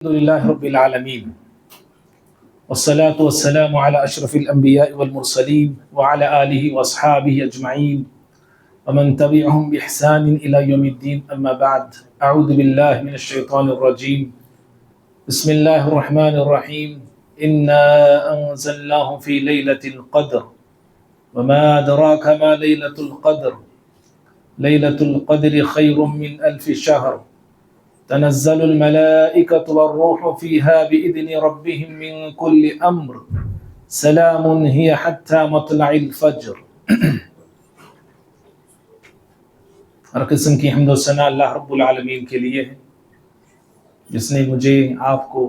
الحمد لله رب العالمين والصلاة والسلام على أشرف الأنبياء والمرسلين وعلى آله وأصحابه أجمعين ومن تبعهم بإحسان إلى يوم الدين أما بعد أعوذ بالله من الشيطان الرجيم بسم الله الرحمن الرحيم إنا أنزلناه في ليلة القدر وما أدراك ما ليلة القدر ليلة القدر خير من ألف شهر تنزل الملائكة والروح فيها بإذن ربهم من كل أمر سلام هي حتى مطلع الفجر. ہر قسم کی حمد و ثنا اللہ رب العالمین کے لیے ہے جس نے مجھے آپ کو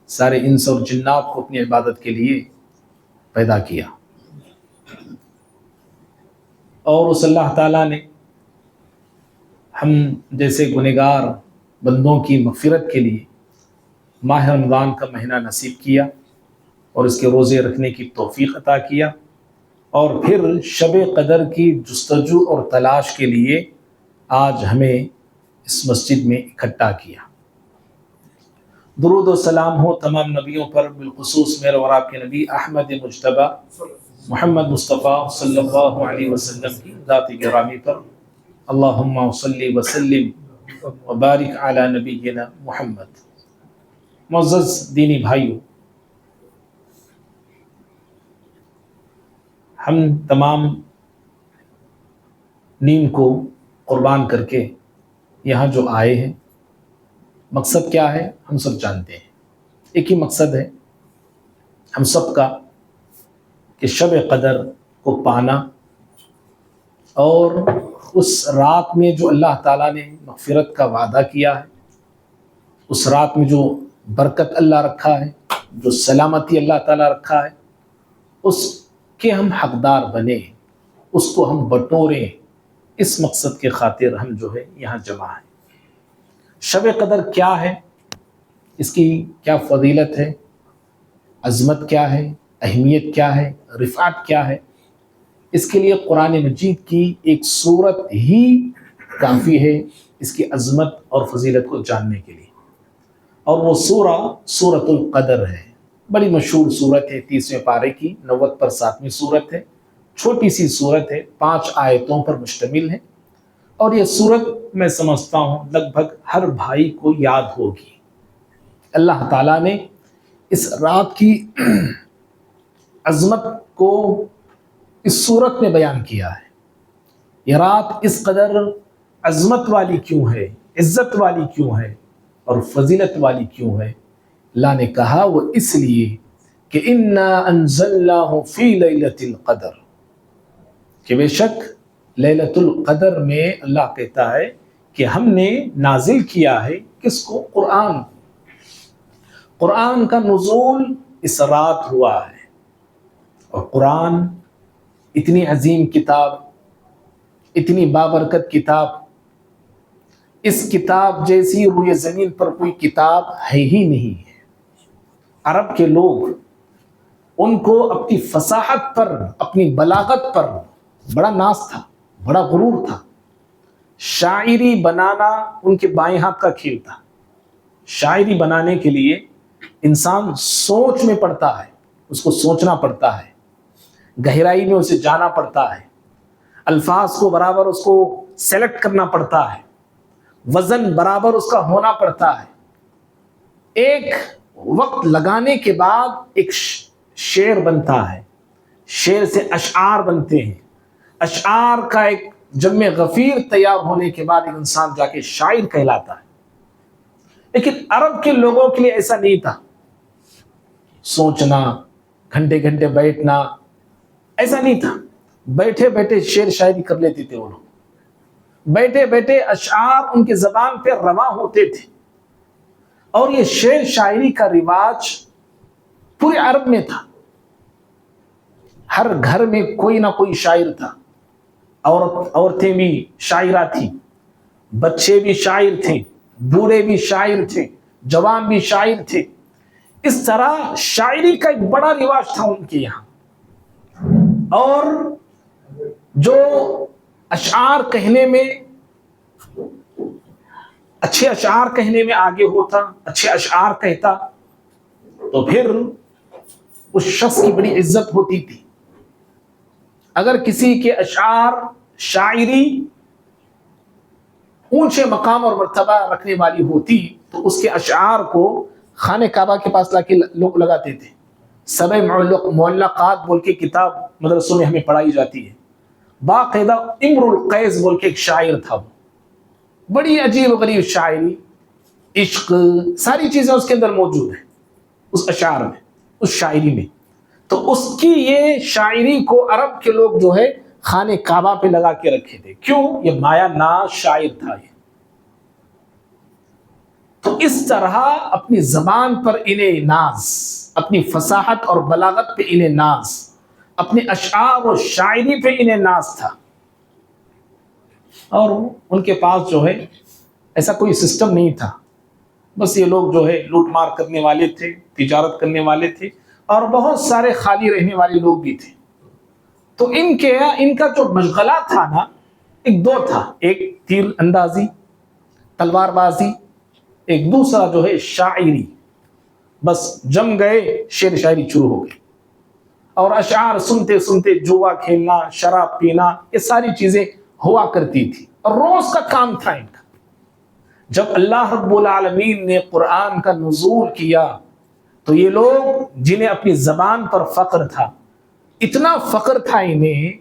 سارے انس اور جنات کو اپنی عبادت کے لیے پیدا کیا، اور اس اللہ تعالیٰ نے ہم جیسے گنہگار بندوں کی مغفرت کے لیے ماہ رمضان کا مہینہ نصیب کیا اور اس کے روزے رکھنے کی توفیق عطا کیا، اور پھر شب قدر کی جستجو اور تلاش کے لیے آج ہمیں اس مسجد میں اکٹھا کیا۔ درود و سلام ہو تمام نبیوں پر، بالخصوص میرے اور آپ کے نبی احمد مجتبیٰ محمد مصطفیٰ صلی اللہ علیہ وسلم کی ذات گرامی پر۔ اللہم صلی وسلم وبارک علی نبینا محمد۔ معزز دینی بھائیو، ہم تمام نیند کو قربان کر کے یہاں جو آئے ہیں، مقصد کیا ہے ہم سب جانتے ہیں۔ ایک ہی مقصد ہے ہم سب کا کہ شب قدر کو پانا، اور اس رات میں جو اللہ تعالیٰ نے مغفرت کا وعدہ کیا ہے، اس رات میں جو برکت اللہ رکھا ہے، جو سلامتی اللہ تعالیٰ رکھا ہے، اس کے ہم حقدار بنیں، اس کو ہم بٹوریں۔ اس مقصد کے خاطر ہم جو ہے یہاں جمع ہیں۔ شب قدر کیا ہے، اس کی کیا فضیلت ہے، عظمت کیا ہے، اہمیت کیا ہے، رفعت کیا ہے، اس کے لیے قرآن مجید کی ایک سورت ہی کافی ہے اس کی عظمت اور فضیلت کو جاننے کے لیے، اور وہ سورۃ القدر ہے۔ بڑی مشہور سورت ہے، 30ویں پارے کی 90 پر 7ویں سورت ہے۔ چھوٹی سی سورت ہے، 5 آیتوں پر مشتمل ہے، اور یہ سورت میں سمجھتا ہوں لگ بھگ ہر بھائی کو یاد ہوگی۔ اللہ تعالیٰ نے اس رات کی عظمت کو اس سورت میں بیان کیا ہے۔ یہ رات اس قدر عظمت والی کیوں ہے، عزت والی کیوں ہے، اور فضیلت والی کیوں ہے؟ اللہ نے کہا وہ اس لیے کہ انا انزلناہ فی لیلۃ القدر، کہ بے شک لیلۃ القدر میں اللہ کہتا ہے کہ ہم نے نازل کیا ہے کس کو؟ قرآن کا نزول اس رات ہوا ہے، اور قرآن اتنی عظیم کتاب، اتنی بابرکت کتاب، اس کتاب جیسی روئے زمین پر کوئی کتاب ہے ہی نہیں ہے۔ عرب کے لوگ ان کو اپنی فصاحت پر، اپنی بلاغت پر بڑا ناز تھا، بڑا غرور تھا۔ شاعری بنانا ان کے بائیں ہاتھ کا کھیل تھا۔ شاعری بنانے کے لیے انسان سوچ میں پڑتا ہے، اس کو سوچنا پڑتا ہے، گہرائی میں اسے جانا پڑتا ہے، الفاظ کو برابر اس کو سیلیکٹ کرنا پڑتا ہے، وزن برابر اس کا ہونا پڑتا ہے۔ ایک وقت لگانے کے بعد ایک شعر بنتا ہے، شعر سے اشعار بنتے ہیں، اشعار کا ایک جمع غفیر تیار ہونے کے بعد ایک انسان جا کے شاعر کہلاتا ہے۔ لیکن عرب کے لوگوں کے لیے ایسا نہیں تھا، سوچنا، گھنٹے گھنٹے بیٹھنا ایسا نہیں تھا۔ بیٹھے بیٹھے شعر شاعری کر لیتے تھے وہ لوگ، بیٹھے بیٹھے اشعار ان کے زبان پہ رواں ہوتے تھے، اور یہ شعر شاعری کا رواج پورے عرب میں تھا۔ ہر گھر میں کوئی نہ کوئی شاعر تھا، عورتیں بھی شاعرہ تھیں، بچے بھی شاعر تھے، بوڑھے بھی شاعر تھے، جوان بھی شاعر تھے۔ اس طرح شاعری کا ایک بڑا رواج تھا ان کے یہاں، اور جو اشعار کہنے میں اچھے اشعار کہنے میں آگے ہوتا، اچھے اشعار کہتا، تو پھر اس شخص کی بڑی عزت ہوتی تھی۔ اگر کسی کے اشعار، شاعری اونچے مقام اور مرتبہ رکھنے والی ہوتی تو اس کے اشعار کو خانہ کعبہ کے پاس لا کے لوگ لگاتے تھے۔ سبع معلقات بول کے کتاب مدرسوں میں ہمیں پڑھائی جاتی ہے۔ باقاعدہ امر القیس بول کے ایک شاعر تھا، وہ بڑی عجیب و غریب شاعری، عشق، ساری چیزیں اس کے اندر موجود ہیں اس اشعار میں، اس شاعری میں۔ تو اس کی یہ شاعری کو عرب کے لوگ جو ہے خانہ کعبہ پہ لگا کے رکھے تھے۔ کیوں؟ یہ مایا ناز شاعر تھا یہ۔ تو اس طرح اپنی زبان پر انہیں ناز، اپنی فصاحت اور بلاغت پہ انہیں ناز، اپنے اشعار و شاعری پہ انہیں ناز تھا۔ اور ان کے پاس جو ہے ایسا کوئی سسٹم نہیں تھا، بس یہ لوگ جو ہے لوٹ مار کرنے والے تھے، تجارت کرنے والے تھے، اور بہت سارے خالی رہنے والے لوگ بھی تھے۔ تو ان کا جو مشغلہ تھا نا، ایک دو تھا، ایک تیر اندازی، تلوار بازی، ایک دوسرا جو ہے شاعری۔ بس جم گئے، شعر شاعری شروع ہو گئی، اور اشعار سنتے سنتے جوا کھیلنا، شراب پینا، یہ ساری چیزیں ہوا کرتی تھی، اور روز کا کام تھا ان کا۔ جب اللہ رب العالمین نے قرآن کا نزول کیا تو یہ لوگ جنہیں اپنی زبان پر فخر تھا، اتنا فخر تھا انہیں،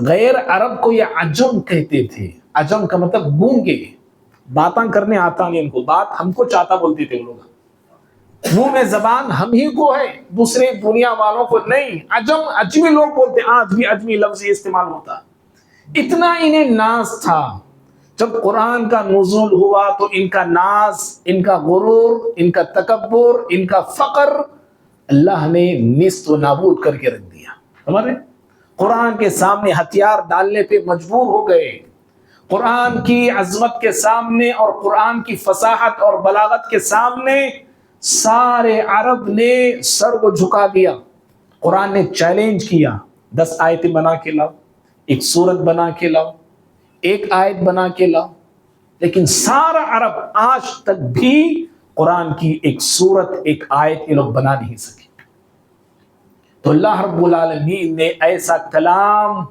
غیر عرب کو یہ عجم کہتے تھے۔ عجم کا مطلب گونگے، باتاں کرنے آتا نہیں ان کو، بات ہم کو چاہتا بولتے تھے وہ لوگ، منہ میں زبان ہم ہی کو ہے، دوسرے دنیا والوں کو نہیں۔ عجم، اجمی لوگ بولتے، آج بھی اجمی لفظ یہ استعمال ہوتا۔ اتنا انہیں ناز تھا۔ جب قرآن کا نزول ہوا تو ان کا ناز، ان کا غرور، ان کا تکبر، ان کا فقر اللہ نے نیست و نابود کر کے رکھ دیا۔ ہمارے قرآن کے سامنے ہتھیار ڈالنے پہ مجبور ہو گئے۔ قرآن کی عظمت کے سامنے اور قرآن کی فصاحت اور بلاغت کے سامنے سارے عرب نے سر کو جھکا دیا۔ قرآن نے چیلنج کیا، 10 آیتیں بنا کے لاؤ، ایک سورت بنا کے لاؤ، ایک آیت بنا کے لاؤ، لیکن سارا عرب آج تک بھی قرآن کی ایک سورت، ایک آیت یہ لوگ بنا نہیں سکے۔ تو اللہ رب العالمین نے ایسا کلام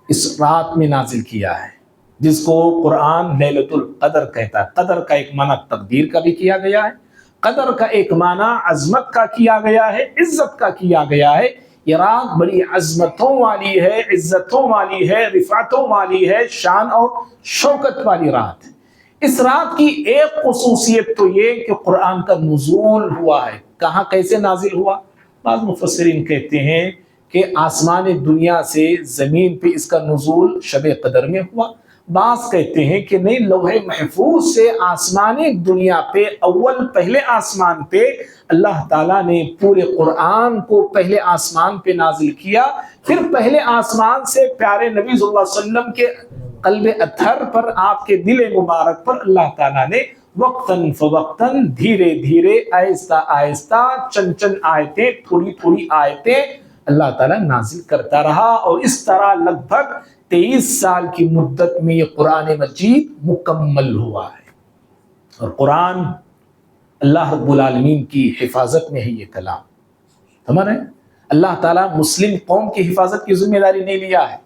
اس رات میں نازل کیا ہے جس کو قرآن لیلۃ القدر کہتا ہے۔ قدر کا ایک معنی تقدیر کا بھی کیا گیا ہے، قدر کا ایک معنی عظمت کا کیا گیا ہے، عزت کا کیا گیا ہے۔ یہ رات بڑی عظمتوں والی ہے، عزتوں والی ہے، رفعتوں والی ہے، شان اور شوکت والی رات ہے۔ اس رات کی ایک خصوصیت تو یہ کہ قرآن کا نزول ہوا ہے۔ کہاں، کیسے نازل ہوا؟ بعض مفسرین کہتے ہیں کہ آسمان دنیا سے زمین پہ اس کا نزول شب قدر میں ہوا۔ بعض کہتے ہیں کہ نہیں، لوح محفوظ سے آسمان دنیا پہ، پہلے آسمان پہ اللہ تعالیٰ نے پورے قرآن کو پہلے آسمان پہ نازل کیا، پھر پہلے آسمان سے پیارے نبی صلی اللہ علیہ وسلم کے قلب اطہر پر، آپ کے دل مبارک پر اللہ تعالیٰ نے وقتاً فوقتاً، دھیرے دھیرے، آہستہ آہستہ، چند چند آیتیں، تھوڑی تھوڑی آیتیں اللہ تعالیٰ نازل کرتا رہا، اور اس طرح لگ بھگ 23 سال کی مدت میں یہ قرآن مجید مکمل ہوا ہے۔ اور قرآن اللہ رب العالمین کی حفاظت میں ہے یہ کلام۔ ہمارے اللہ تعالیٰ مسلم قوم کی حفاظت کی ذمہ داری نہیں لیا ہے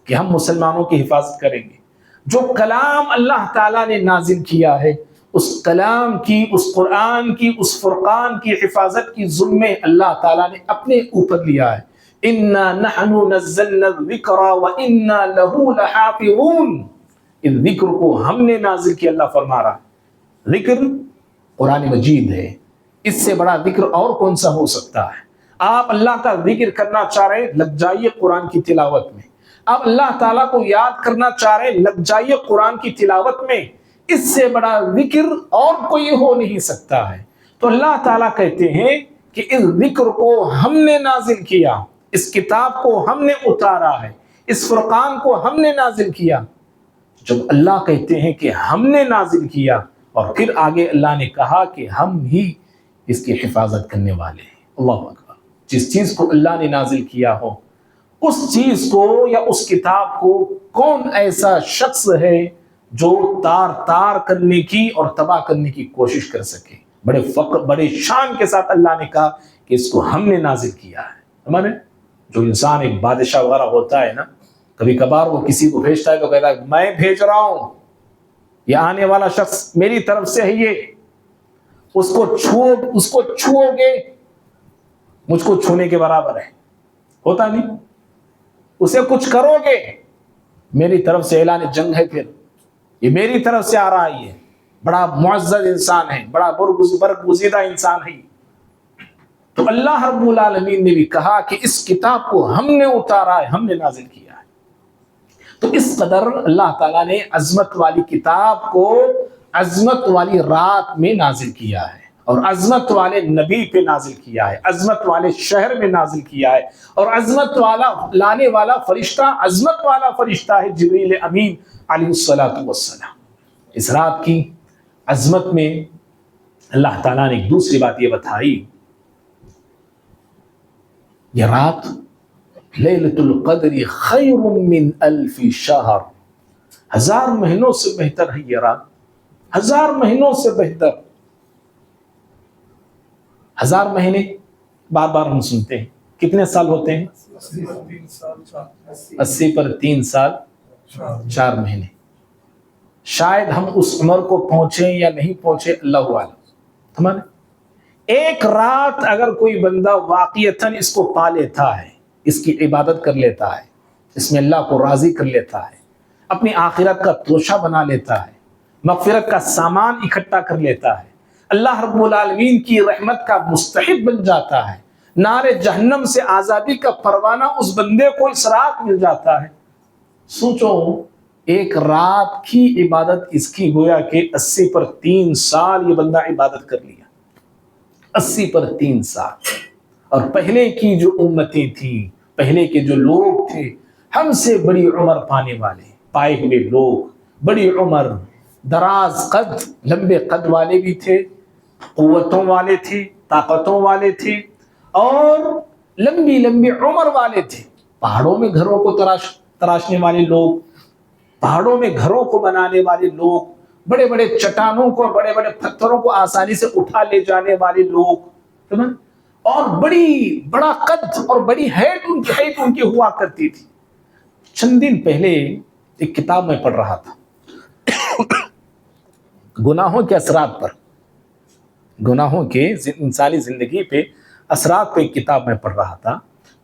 کہ ہم مسلمانوں کی حفاظت کریں گے۔ جو کلام اللہ تعالیٰ نے نازل کیا ہے، اس کلام کی، اس قرآن کی، اس فرقان کی حفاظت کی ذمہ اللہ تعالیٰ نے اپنے اوپر لیا ہے۔ اِنَّا نَحْنُ نَزَّلْنَا الذِّكْرَ وَإِنَّا لَهُ لَحَافِظُونَ۔ اس ذکر کو ہم نے نازل کیا، اللہ فرما رہا ہے۔ ذکر قرآن مجید ہے، اس سے بڑا ذکر اور کون سا ہو سکتا ہے؟ آپ اللہ کا ذکر کرنا چاہ رہے ہیں، لگ جائیے قرآن کی تلاوت میں۔ آپ اللہ تعالیٰ کو یاد کرنا چاہ رہے ہیں، لگ جائیے قرآن کی تلاوت میں۔ اس سے بڑا ذکر اور کوئی ہو نہیں سکتا ہے۔ تو اللہ تعالیٰ کہتے ہیں کہ اس ذکر کو ہم نے نازل کیا، اس کتاب کو ہم نے اتارا ہے، اس فرقان کو ہم نے نازل کیا۔ جب اللہ کہتے ہیں کہ ہم نے نازل کیا، اور پھر آگے اللہ نے کہا کہ ہم ہی اس کی حفاظت کرنے والے ہیں۔ اللہ اکبر۔ جس چیز کو اللہ نے نازل کیا ہو، اس چیز کو یا اس کتاب کو کون ایسا شخص ہے جو تار تار کرنے کی اور تباہ کرنے کی کوشش کر سکے. بڑے فخر بڑے شان کے ساتھ اللہ نے کہا کہ اس کو ہم نے نازل کیا ہے. ہمارے جو انسان ایک بادشاہ وغیرہ ہوتا ہے نا، کبھی کبھار وہ کسی کو بھیجتا ہے تو کہتا ہے میں بھیج رہا ہوں، یہ آنے والا شخص میری طرف سے ہے، یہ اس کو چھو گے مجھ کو چھونے کے برابر ہے. ہوتا نہیں، اسے کچھ کرو گے میری طرف سے اعلان جنگ ہے، پھر یہ میری طرف سے آ رہا ہے، یہ بڑا معزز انسان ہے، بڑا برگزیدہ انسان ہے. تو اللہ رب العالمین نے بھی کہا کہ اس کتاب کو ہم نے اتارا ہے، ہم نے نازل کیا ہے. تو اس قدر اللہ تعالیٰ نے عظمت والی کتاب کو عظمت والی رات میں نازل کیا ہے، اور عظمت والے نبی پہ نازل کیا ہے، عظمت والے شہر میں نازل کیا ہے، اور عظمت والا لانے والا فرشتہ عظمت والا فرشتہ ہے جبریل امین علیہ الصلوۃ والسلام. اس رات کی عظمت میں اللہ تعالیٰ نے ایک دوسری بات یہ بتائی، یہ رات لیلۃ القدر خیر من الف شہر، 1000 مہینوں سے بہتر ہے. یہ رات 1000 مہینوں سے بہتر. 1000 مہینے بار بار ہم سنتے ہیں، کتنے سال ہوتے ہیں؟ 80 پر 3 سال 4 مہینے. شاید ہم اس عمر کو پہنچے یا نہیں پہنچے، اللہ عالم. ہمارے ایک رات اگر کوئی بندہ واقعتاً اس کو پا لیتا ہے، اس کی عبادت کر لیتا ہے، اس میں اللہ کو راضی کر لیتا ہے، اپنی آخرت کا توشہ بنا لیتا ہے، مغفرت کا سامان اکٹھا کر لیتا ہے، اللہ رب العالمین کی رحمت کا مستحق بن جاتا ہے، نار جہنم سے آزادی کا پروانہ اس بندے کو اس رات مل جاتا ہے. سوچو ایک رات کی عبادت اس کی گویا کہ 80 پر 3 سال یہ بندہ عبادت کر لیا. 80 پر 3 سال. اور پہلے کی جو امتیں تھیں، پہلے کے جو لوگ تھے، ہم سے بڑی عمر پانے والے پائے ہوئے لوگ، بڑی عمر، دراز قد، لمبے قد والے بھی تھے، قوتوں والے تھے، طاقتوں والے تھے، اور لمبی لمبی عمر والے تھے. پہاڑوں میں گھروں کو تراشنے والے لوگ، پہاڑوں میں گھروں کو بنانے والے لوگ، بڑے بڑے چٹانوں کو، بڑے بڑے پتھروں کو آسانی سے اٹھا لے جانے والے لوگ، اور بڑا قد اور بڑی ہائٹ ان کی ہوا کرتی تھی. چند دن پہلے ایک کتاب میں پڑھ رہا تھا گناہوں کے اثرات پر، گناہوں کے انسانی زندگی پہ اثرات پہ ایک کتاب میں پڑھ رہا تھا.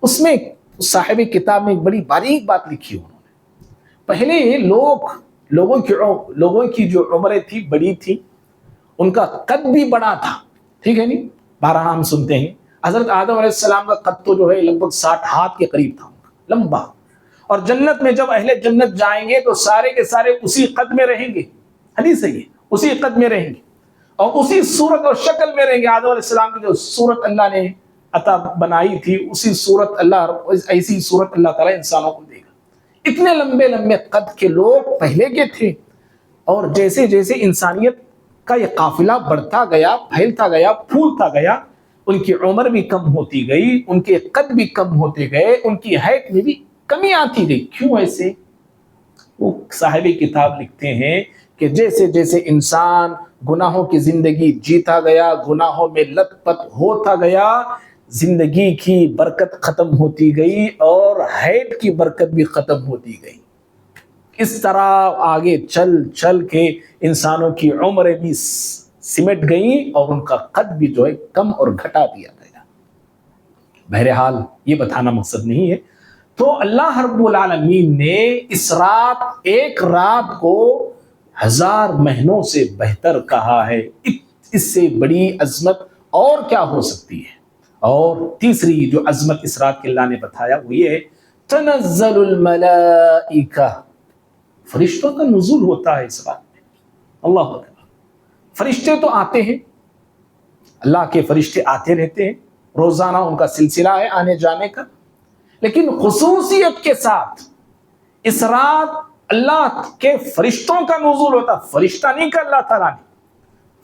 اس میں صاحب کتاب میں ایک بڑی باریک بات لکھی انہوں نے. پہلے لوگوں کی جو عمریں تھی بڑی تھی، ان کا قد بھی بڑا تھا، ٹھیک ہے نہیں. بارہا ہم سنتے ہیں حضرت آدم علیہ السلام کا قد تو جو ہے لگ بھگ 60 ہاتھ کے قریب تھا، لمبا. اور جنت میں جب اہل جنت جائیں گے تو سارے کے سارے اسی قد میں رہیں گے، حدیث ہے یہ، اسی قد میں رہیں گے اور اسی صورت اور شکل میں رہیں گے. آدم علیہ السلام کی جو صورت اللہ نے عطا بنائی تھی، اسی صورت ایسی صورت اللہ تعالیٰ انسانوں کو دے گا. اتنے لمبے لمبے قد کے لوگ پہلے کے تھے. اور جیسے جیسے انسانیت کا یہ قافلہ بڑھتا گیا، پھیلتا گیا، پھولتا گیا، ان کی عمر بھی کم ہوتی گئی، ان کے قد بھی کم ہوتے گئے، ان کی ہائٹ میں بھی کمی آتی گئی. کیوں ایسے؟ وہ صاحب کتاب لکھتے ہیں کہ جیسے جیسے انسان گناہوں کی زندگی جیتا گیا، گناہوں میں لت پت ہوتا گیا، زندگی کی برکت ختم ہوتی گئی اور ہائٹ کی برکت بھی ختم ہوتی گئی. اس طرح آگے چل چل کے انسانوں کی عمریں بھی سمٹ گئیں اور ان کا قد بھی جو ہے کم اور گھٹا دیا گیا. بہرحال یہ بتانا مقصد نہیں ہے. تو اللہ رب العالمین نے اس رات، ایک رات کو 1000 مہینوں سے بہتر کہا ہے. اس سے بڑی عظمت اور کیا ہو سکتی ہے؟ اور تیسری جو عظمت اس رات کے اللہ نے بتایا وہ یہ ہے، تنزل الملائکہ، فرشتوں کا نزول ہوتا ہے اس رات میں. اللہ اکبر. فرشتے تو آتے ہیں، اللہ کے فرشتے آتے رہتے ہیں، روزانہ ان کا سلسلہ ہے آنے جانے کا. لیکن خصوصیت کے ساتھ اس رات اللہ کے فرشتوں کا نزول ہوتا. فرشتہ نہیں کہ اللہ تعالیٰ نے،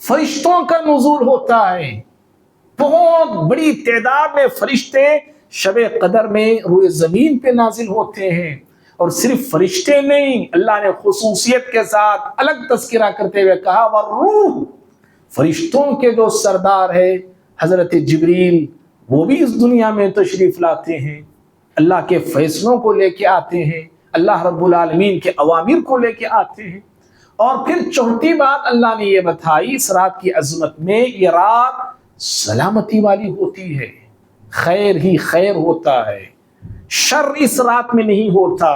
فرشتوں کا نزول ہوتا ہے. بہت بڑی تعداد میں فرشتے شب قدر میں روئے زمین پہ نازل ہوتے ہیں اور صرف فرشتے نہیں، اللہ نے خصوصیت کے ساتھ الگ تذکرہ کرتے ہوئے کہا والروح، فرشتوں کے جو سردار ہے حضرت جبریل، وہ بھی اس دنیا میں تشریف لاتے ہیں، اللہ کے فیصلوں کو لے کے آتے ہیں، اللہ رب العالمین کے اوامر کو لے کے آتے ہیں۔ اور پھر چوتھی بات اللہ نے یہ بتائی اس رات کی عظمت میں، یہ رات سلامتی والی ہوتی ہے، خیر ہی خیر ہوتا ہے، شر اس رات میں نہیں ہوتا۔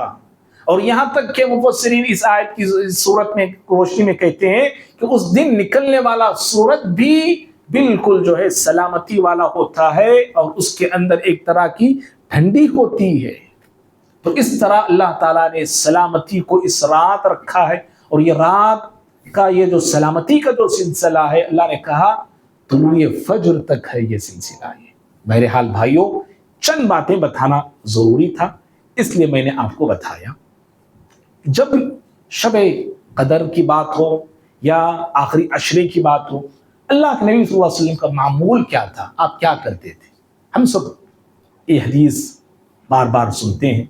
اور یہاں تک کہ مفسرین اس آیت کی صورت میں روشنی میں کہتے ہیں کہ اس دن نکلنے والا سورج بھی بالکل جو ہے سلامتی والا ہوتا ہے، اور اس کے اندر ایک طرح کی ٹھنڈی ہوتی ہے۔ تو اس طرح اللہ تعالیٰ نے سلامتی کو اس رات رکھا ہے، اور یہ رات کا یہ جو سلامتی کا جو سلسلہ ہے، اللہ نے کہا طلوع فجر تک ہے یہ سلسلہ ہے۔ بہرحال بھائیوں، چند باتیں بتانا ضروری تھا، اس لیے میں نے آپ کو بتایا۔ جب شب قدر کی بات ہو یا آخری عشرے کی بات ہو، اللہ کے نبی صلی اللہ علیہ وسلم کا معمول کیا تھا، آپ کیا کرتے تھے؟ ہم سب یہ حدیث بار بار سنتے ہیں۔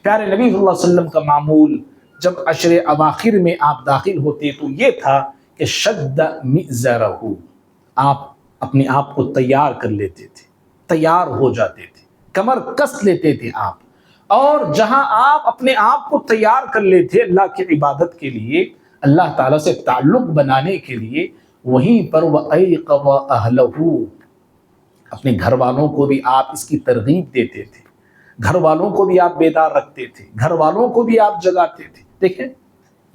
پیارے نبی صلی اللہ علیہ وسلم کا معمول جب عشر اواخر میں آپ داخل ہوتے تو یہ تھا کہ شد مئزرہ، آپ اپنے آپ کو تیار کر لیتے تھے، تیار ہو جاتے تھے، کمر کس لیتے تھے آپ، اور جہاں آپ اپنے آپ کو تیار کر لیتے اللہ کی عبادت کے لیے، اللہ تعالیٰ سے تعلق بنانے کے لیے، وہیں پر وَأَيْقَظَ أَهْلَهُ، اپنے گھر والوں کو بھی آپ اس کی ترغیب دیتے تھے، گھر والوں کو بھی آپ بیدار رکھتے تھے، گھر والوں کو بھی آپ جگاتے تھے۔ دیکھیں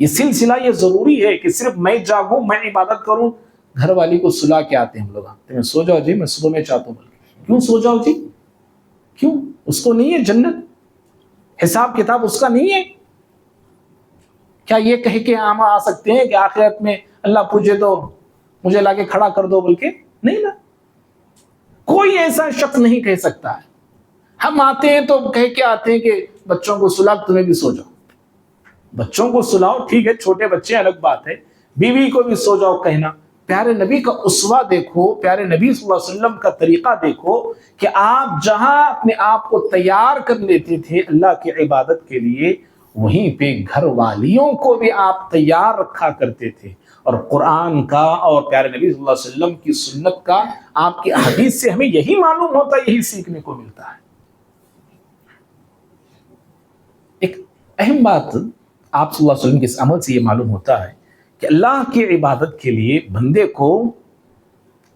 یہ سلسلہ یہ ضروری ہے کہ صرف میں جاگوں، میں عبادت کروں، گھر والی کو سلا کے آتے ہیں ہم لوگ، میں سو جاؤ جی، میں صبح میں چاہتا ہوں۔ کیوں سو جاؤ جی؟ کیوں؟ اس کو نہیں ہے جنت، حساب کتاب اس کا نہیں ہے؟ کیا یہ کہہ کے ہم آ سکتے ہیں کہ آخرت میں اللہ پوچھے تو مجھے لا کے کھڑا کر دو؟ بلکہ نہیں نا، کوئی ایسا شخص نہیں کہہ سکتا ہے۔ ہم آتے ہیں تو کہہ کے آتے ہیں کہ بچوں کو سلا، تمہیں بھی سو جاؤ، بچوں کو سلاؤ، ٹھیک ہے، چھوٹے بچے الگ بات ہے، بیوی کو بھی سو جاؤ کہنا۔ پیارے نبی کا اسوہ دیکھو، پیارے نبی صلی اللہ علیہ وسلم کا طریقہ دیکھو کہ آپ جہاں اپنے آپ کو تیار کر لیتے تھے اللہ کی عبادت کے لیے، وہیں پہ گھر والیوں کو بھی آپ تیار رکھا کرتے تھے۔ اور قرآن کا اور پیارے نبی صلی اللہ علیہ وسلم کی سنت کا، آپ کی حدیث سے ہمیں یہی معلوم ہوتا ہے، یہی سیکھنے کو ملتا ہے۔ ایک اہم بات آپ صلی اللہ علیہ وسلم کے اس عمل سے یہ معلوم ہوتا ہے کہ اللہ کی عبادت کے لیے بندے کو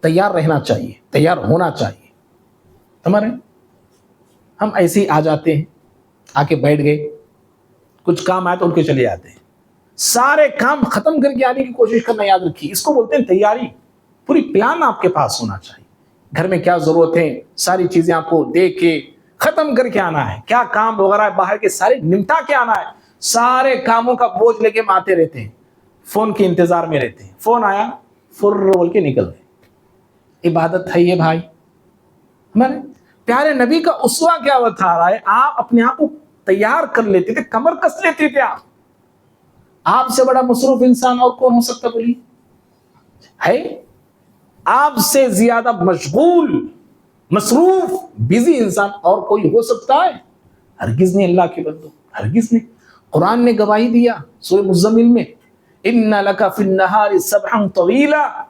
تیار رہنا چاہیے، تیار ہونا چاہیے۔ ہمارے ہم ایسے ہی آ جاتے ہیں، آ کے بیٹھ گئے، کچھ کام آئے تو ان کے چلے جاتے ہیں، سارے کام ختم کر کے آنے کی کوشش کرنا، یاد رکھیے اس کو بولتے ہیں تیاری۔ پوری پلان آپ کے پاس ہونا چاہیے، گھر میں کیا ضرورت ہے ساری چیزیں آپ کو دیکھ کے ختم کر کے آنا ہے، کیا کام وغیرہ باہر کے سارے نمٹا کے آنا ہے۔ سارے کاموں کا بوجھ لے کے ہم آتے رہتے ہیں، فون کے انتظار میں رہتے ہیں، فون آیا فر بول کے نکل گئے۔ عبادت ہے یہ بھائی؟ ہمارے پیارے نبی کا اسوہ کیا بتا رہا ہے؟ آپ اپنے آپ کو تیار کر لیتے تھے، کمر کس لیتے تھے۔ آپ سے بڑا مصروف انسان اور کون ہو سکتا بولی ہے؟ آپ سے زیادہ مشغول، مصروف، بزی انسان اور کوئی ہو سکتا ہے؟ ہرگز نہیں اللہ کے بندو، ہرگز نہیں۔ قرآن نے گواہی دیا سورہ مزمل میں، اِنَّ لَكَ فِي النَّهَارِ سَبْحًا طَوِيلًا،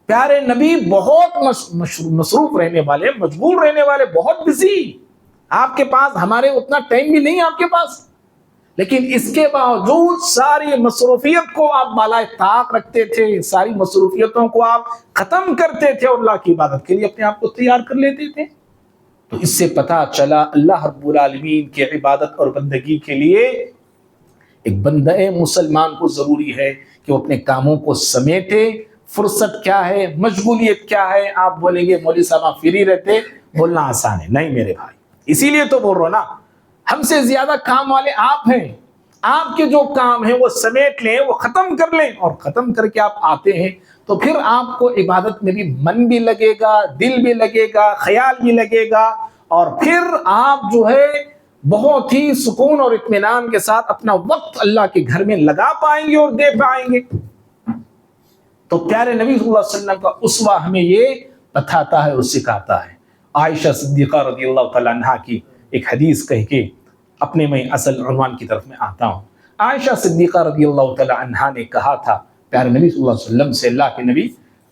پیارے نبی بہت مصروف رہنے والے، مشغول رہنے والے، بہت بزی، آپ کے پاس ہمارے اتنا ٹائم بھی نہیں آپ کے پاس، لیکن اس کے باوجود ساری مصروفیت کو آپ بالائے طاق رکھتے تھے، ساری مصروفیتوں کو آپ ختم کرتے تھے اور اللہ کی عبادت کے لیے اپنے آپ کو تیار کر لیتے تھے۔ تو اس سے پتہ چلا اللہ رب العالمین کے عبادت اور بندگی کے لیے ایک بندہ مسلمان کو ضروری ہے کہ وہ اپنے کاموں کو سمیٹے۔ فرصت کیا ہے، مشغولیت کیا ہے؟ آپ بولیں گے مولوی صاحب آپ فری رہتے، بولنا آسان ہے، نہیں میرے بھائی، اسی لیے تو بول رہا ہوں نا، ہم سے زیادہ کام والے آپ ہیں، آپ کے جو کام ہیں وہ سمیٹ لیں، وہ ختم کر لیں، اور ختم کر کے آپ آتے ہیں تو پھر آپ کو عبادت میں بھی من بھی لگے گا، دل بھی لگے گا، خیال بھی لگے گا، اور پھر آپ جو ہے بہت ہی سکون اور اطمینان کے ساتھ اپنا وقت اللہ کے گھر میں لگا پائیں گے اور دے پائیں گے۔ تو پیارے نبی صلی اللہ علیہ وسلم کا اسوہ ہمیں یہ بتاتا ہے اور سکھاتا ہے۔ عائشہ صدیقہ رضی اللہ تعالیٰ عنہا کی ایک حدیث کہہ کے اپنے میں اصل عنوان کی طرف میں آتا ہوں. عائشہ صدیقہ رضی اللہ تعالی عنہا نے کہا تھا پیارے نبی صلی اللہ علیہ وسلم سے, اللہ کے نبی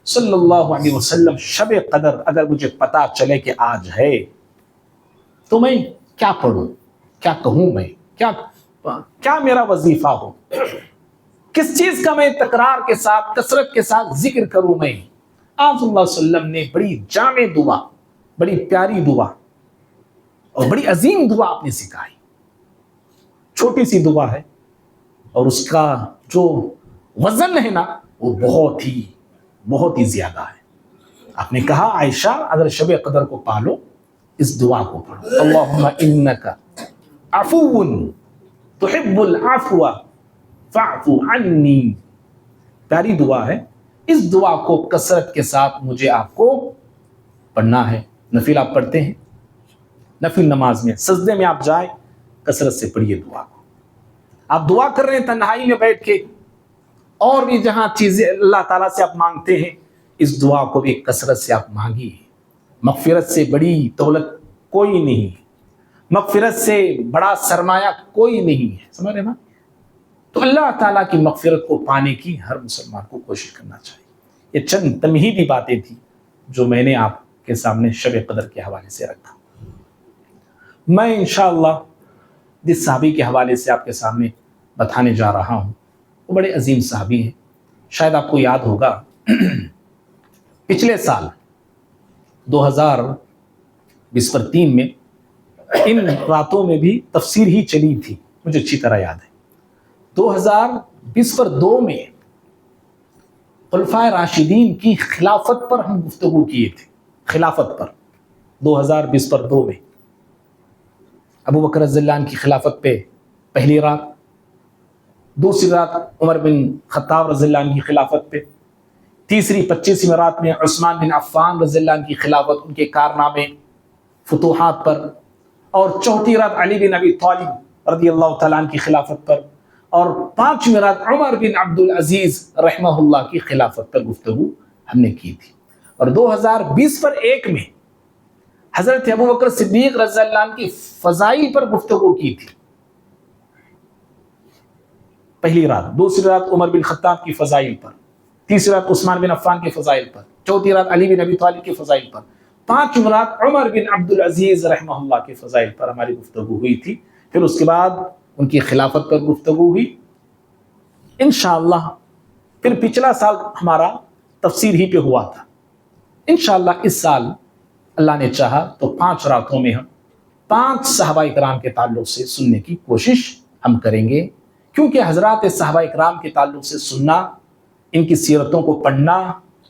صلی اللہ علیہ وسلم, شب قدر اگر مجھے پتا چلے کہ آج ہے تو میں کیا پڑھوں, کیا کہوں, میں کیا میرا وظیفہ ہو, کس چیز کا میں تکرار کے ساتھ کثرت کے ساتھ ذکر کروں. میں آپ صلی اللہ علیہ وسلم نے بڑی جامع دعا, بڑی پیاری دعا اور بڑی عظیم دعا آپ نے سکھائی. چھوٹی سی دعا ہے اور اس کا جو وزن ہے نا وہ بہت ہی زیادہ ہے. آپ نے کہا عائشہ اگر شب قدر کو پالو اس دعا کو پڑھو, اللہم انک عفو تحب العفو فاعف عنی. پیاری دعا ہے, اس دعا کو کثرت کے ساتھ مجھے آپ کو پڑھنا ہے. نفل آپ پڑھتے ہیں, نفل نماز میں سجدے میں آپ جائیں, کثرت سے پڑھیے دعا کو. آپ دعا کر رہے ہیں تنہائی میں بیٹھ کے, اور بھی جہاں چیزیں اللہ تعالیٰ سے آپ مانگتے ہیں, اس دعا کو بھی کثرت سے آپ مانگیے. مغفرت سے بڑی دولت کوئی نہیں, مغفرت سے بڑا سرمایہ کوئی نہیں ہے, سمجھ رہے نا. تو اللہ تعالیٰ کی مغفرت کو پانے کی ہر مسلمان کو کوشش کرنا چاہیے. یہ چند تمہیدی باتیں تھیں جو میں نے آپ کے سامنے شب قدر کے حوالے سے رکھا. میں انشاءاللہ جس صحابی کے حوالے سے آپ کے سامنے بتانے جا رہا ہوں وہ بڑے عظیم صحابی ہیں. شاید آپ کو یاد ہوگا پچھلے سال 2023 میں ان راتوں میں بھی تفسیر ہی چلی تھی, مجھے اچھی طرح یاد ہے. 2022 میں خلفائے راشدین کی خلافت پر ہم گفتگو کیے تھے. خلافت پر 2022 میں ابو بکر رضی اللہ عنہ کی خلافت پہ پہلی رات, دوسری رات عمر بن خطاب رضی اللہ عنہ کی خلافت پہ, تیسری 25ویں رات میں عثمان بن عفان رضی اللہ عنہ کی خلافت, ان کے کارنامے فتوحات پر, اور چوتھی رات علی بن ابی طالب رضی اللہ تعالیٰ عنہ کی خلافت پر, اور 5ویں رات عمر بن عبد العزیز رحمہ اللہ کی خلافت پر گفتگو ہم نے کی تھی. اور 2021 میں حضرت ابو بکر صدیق رضی اللہ عنہ کی فضائل پر گفتگو کی تھی. پہلی رات, دوسری رات عمر بن خطاب کی فضائل پر, تیسری رات عثمان بن عفان کی فضائل پر, چوتھی رات علی بن ابی طالب کی فضائل پر, 5ویں رات عمر بن عبد العزیز رحمہ اللہ کی فضائل پر ہماری گفتگو ہوئی تھی. پھر اس کے بعد ان کی خلافت پر گفتگو ہوئی انشاءاللہ. پھر پچھلا سال ہمارا تفسیر ہی پہ ہوا تھا. انشاءاللہ اس سال اللہ نے چاہا تو 5 راتوں میں ہم 5 صحابہ اکرام کے تعلق سے سننے کی کوشش ہم کریں گے, کیونکہ حضرات صحابہ اکرام کے تعلق سے سننا, ان کی سیرتوں کو پڑھنا,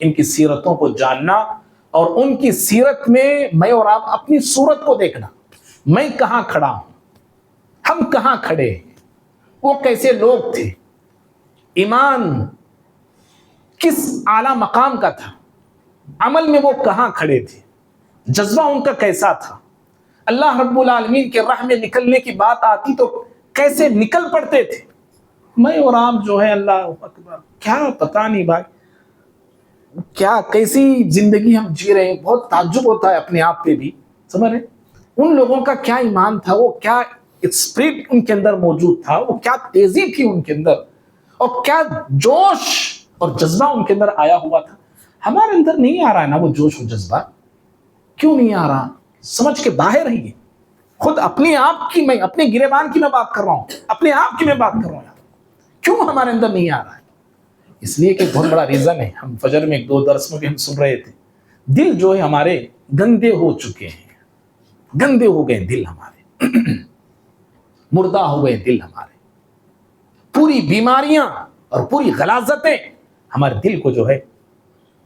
ان کی سیرتوں کو جاننا, اور ان کی سیرت میں میں اور آپ اپنی صورت کو دیکھنا. میں کہاں کھڑا ہوں, ہم کہاں کھڑے ہیں, وہ کیسے لوگ تھے, ایمان کس اعلیٰ مقام کا تھا, عمل میں وہ کہاں کھڑے تھے, جذبہ ان کا کیسا تھا, اللہ رب العالمین کے راہ میں نکلنے کی بات آتی تو کیسے نکل پڑتے تھے. میں اور آپ جو ہے اللہ اکبر کیا پتہ نہیں بھائی کیا کیسی زندگی ہم جی رہے ہیں. بہت تعجب ہوتا ہے اپنے آپ پہ بھی, سمجھ رہے ان لوگوں کا کیا ایمان تھا, وہ کیا اسپرٹ ان کے اندر موجود تھا, وہ کیا تیزی تھی ان کے اندر, اور کیا جوش اور جذبہ ان کے اندر آیا ہوا تھا. ہمارے اندر نہیں آ رہا ہے نا وہ جوش اور جذبہ. کیوں نہیں آ رہا, سمجھ کے باہر رہیے. خود اپنے آپ کی, میں اپنے گریبان کی میں بات کر رہا ہوں, اپنے آپ کی میں بات کر رہا ہوں. کیوں ہمارے اندر نہیں آ رہا ہے؟ اس لیے کہ بہت بڑا ریزن ہے. ہم فجر میں 2 درس میں بھی ہم سن رہے تھے, دل جو ہے ہمارے گندے ہو چکے ہیں, گندے ہو گئے دل ہمارے, مردہ ہو گئے دل ہمارے. پوری بیماریاں اور پوری غلاظتیں ہمارے دل کو جو ہے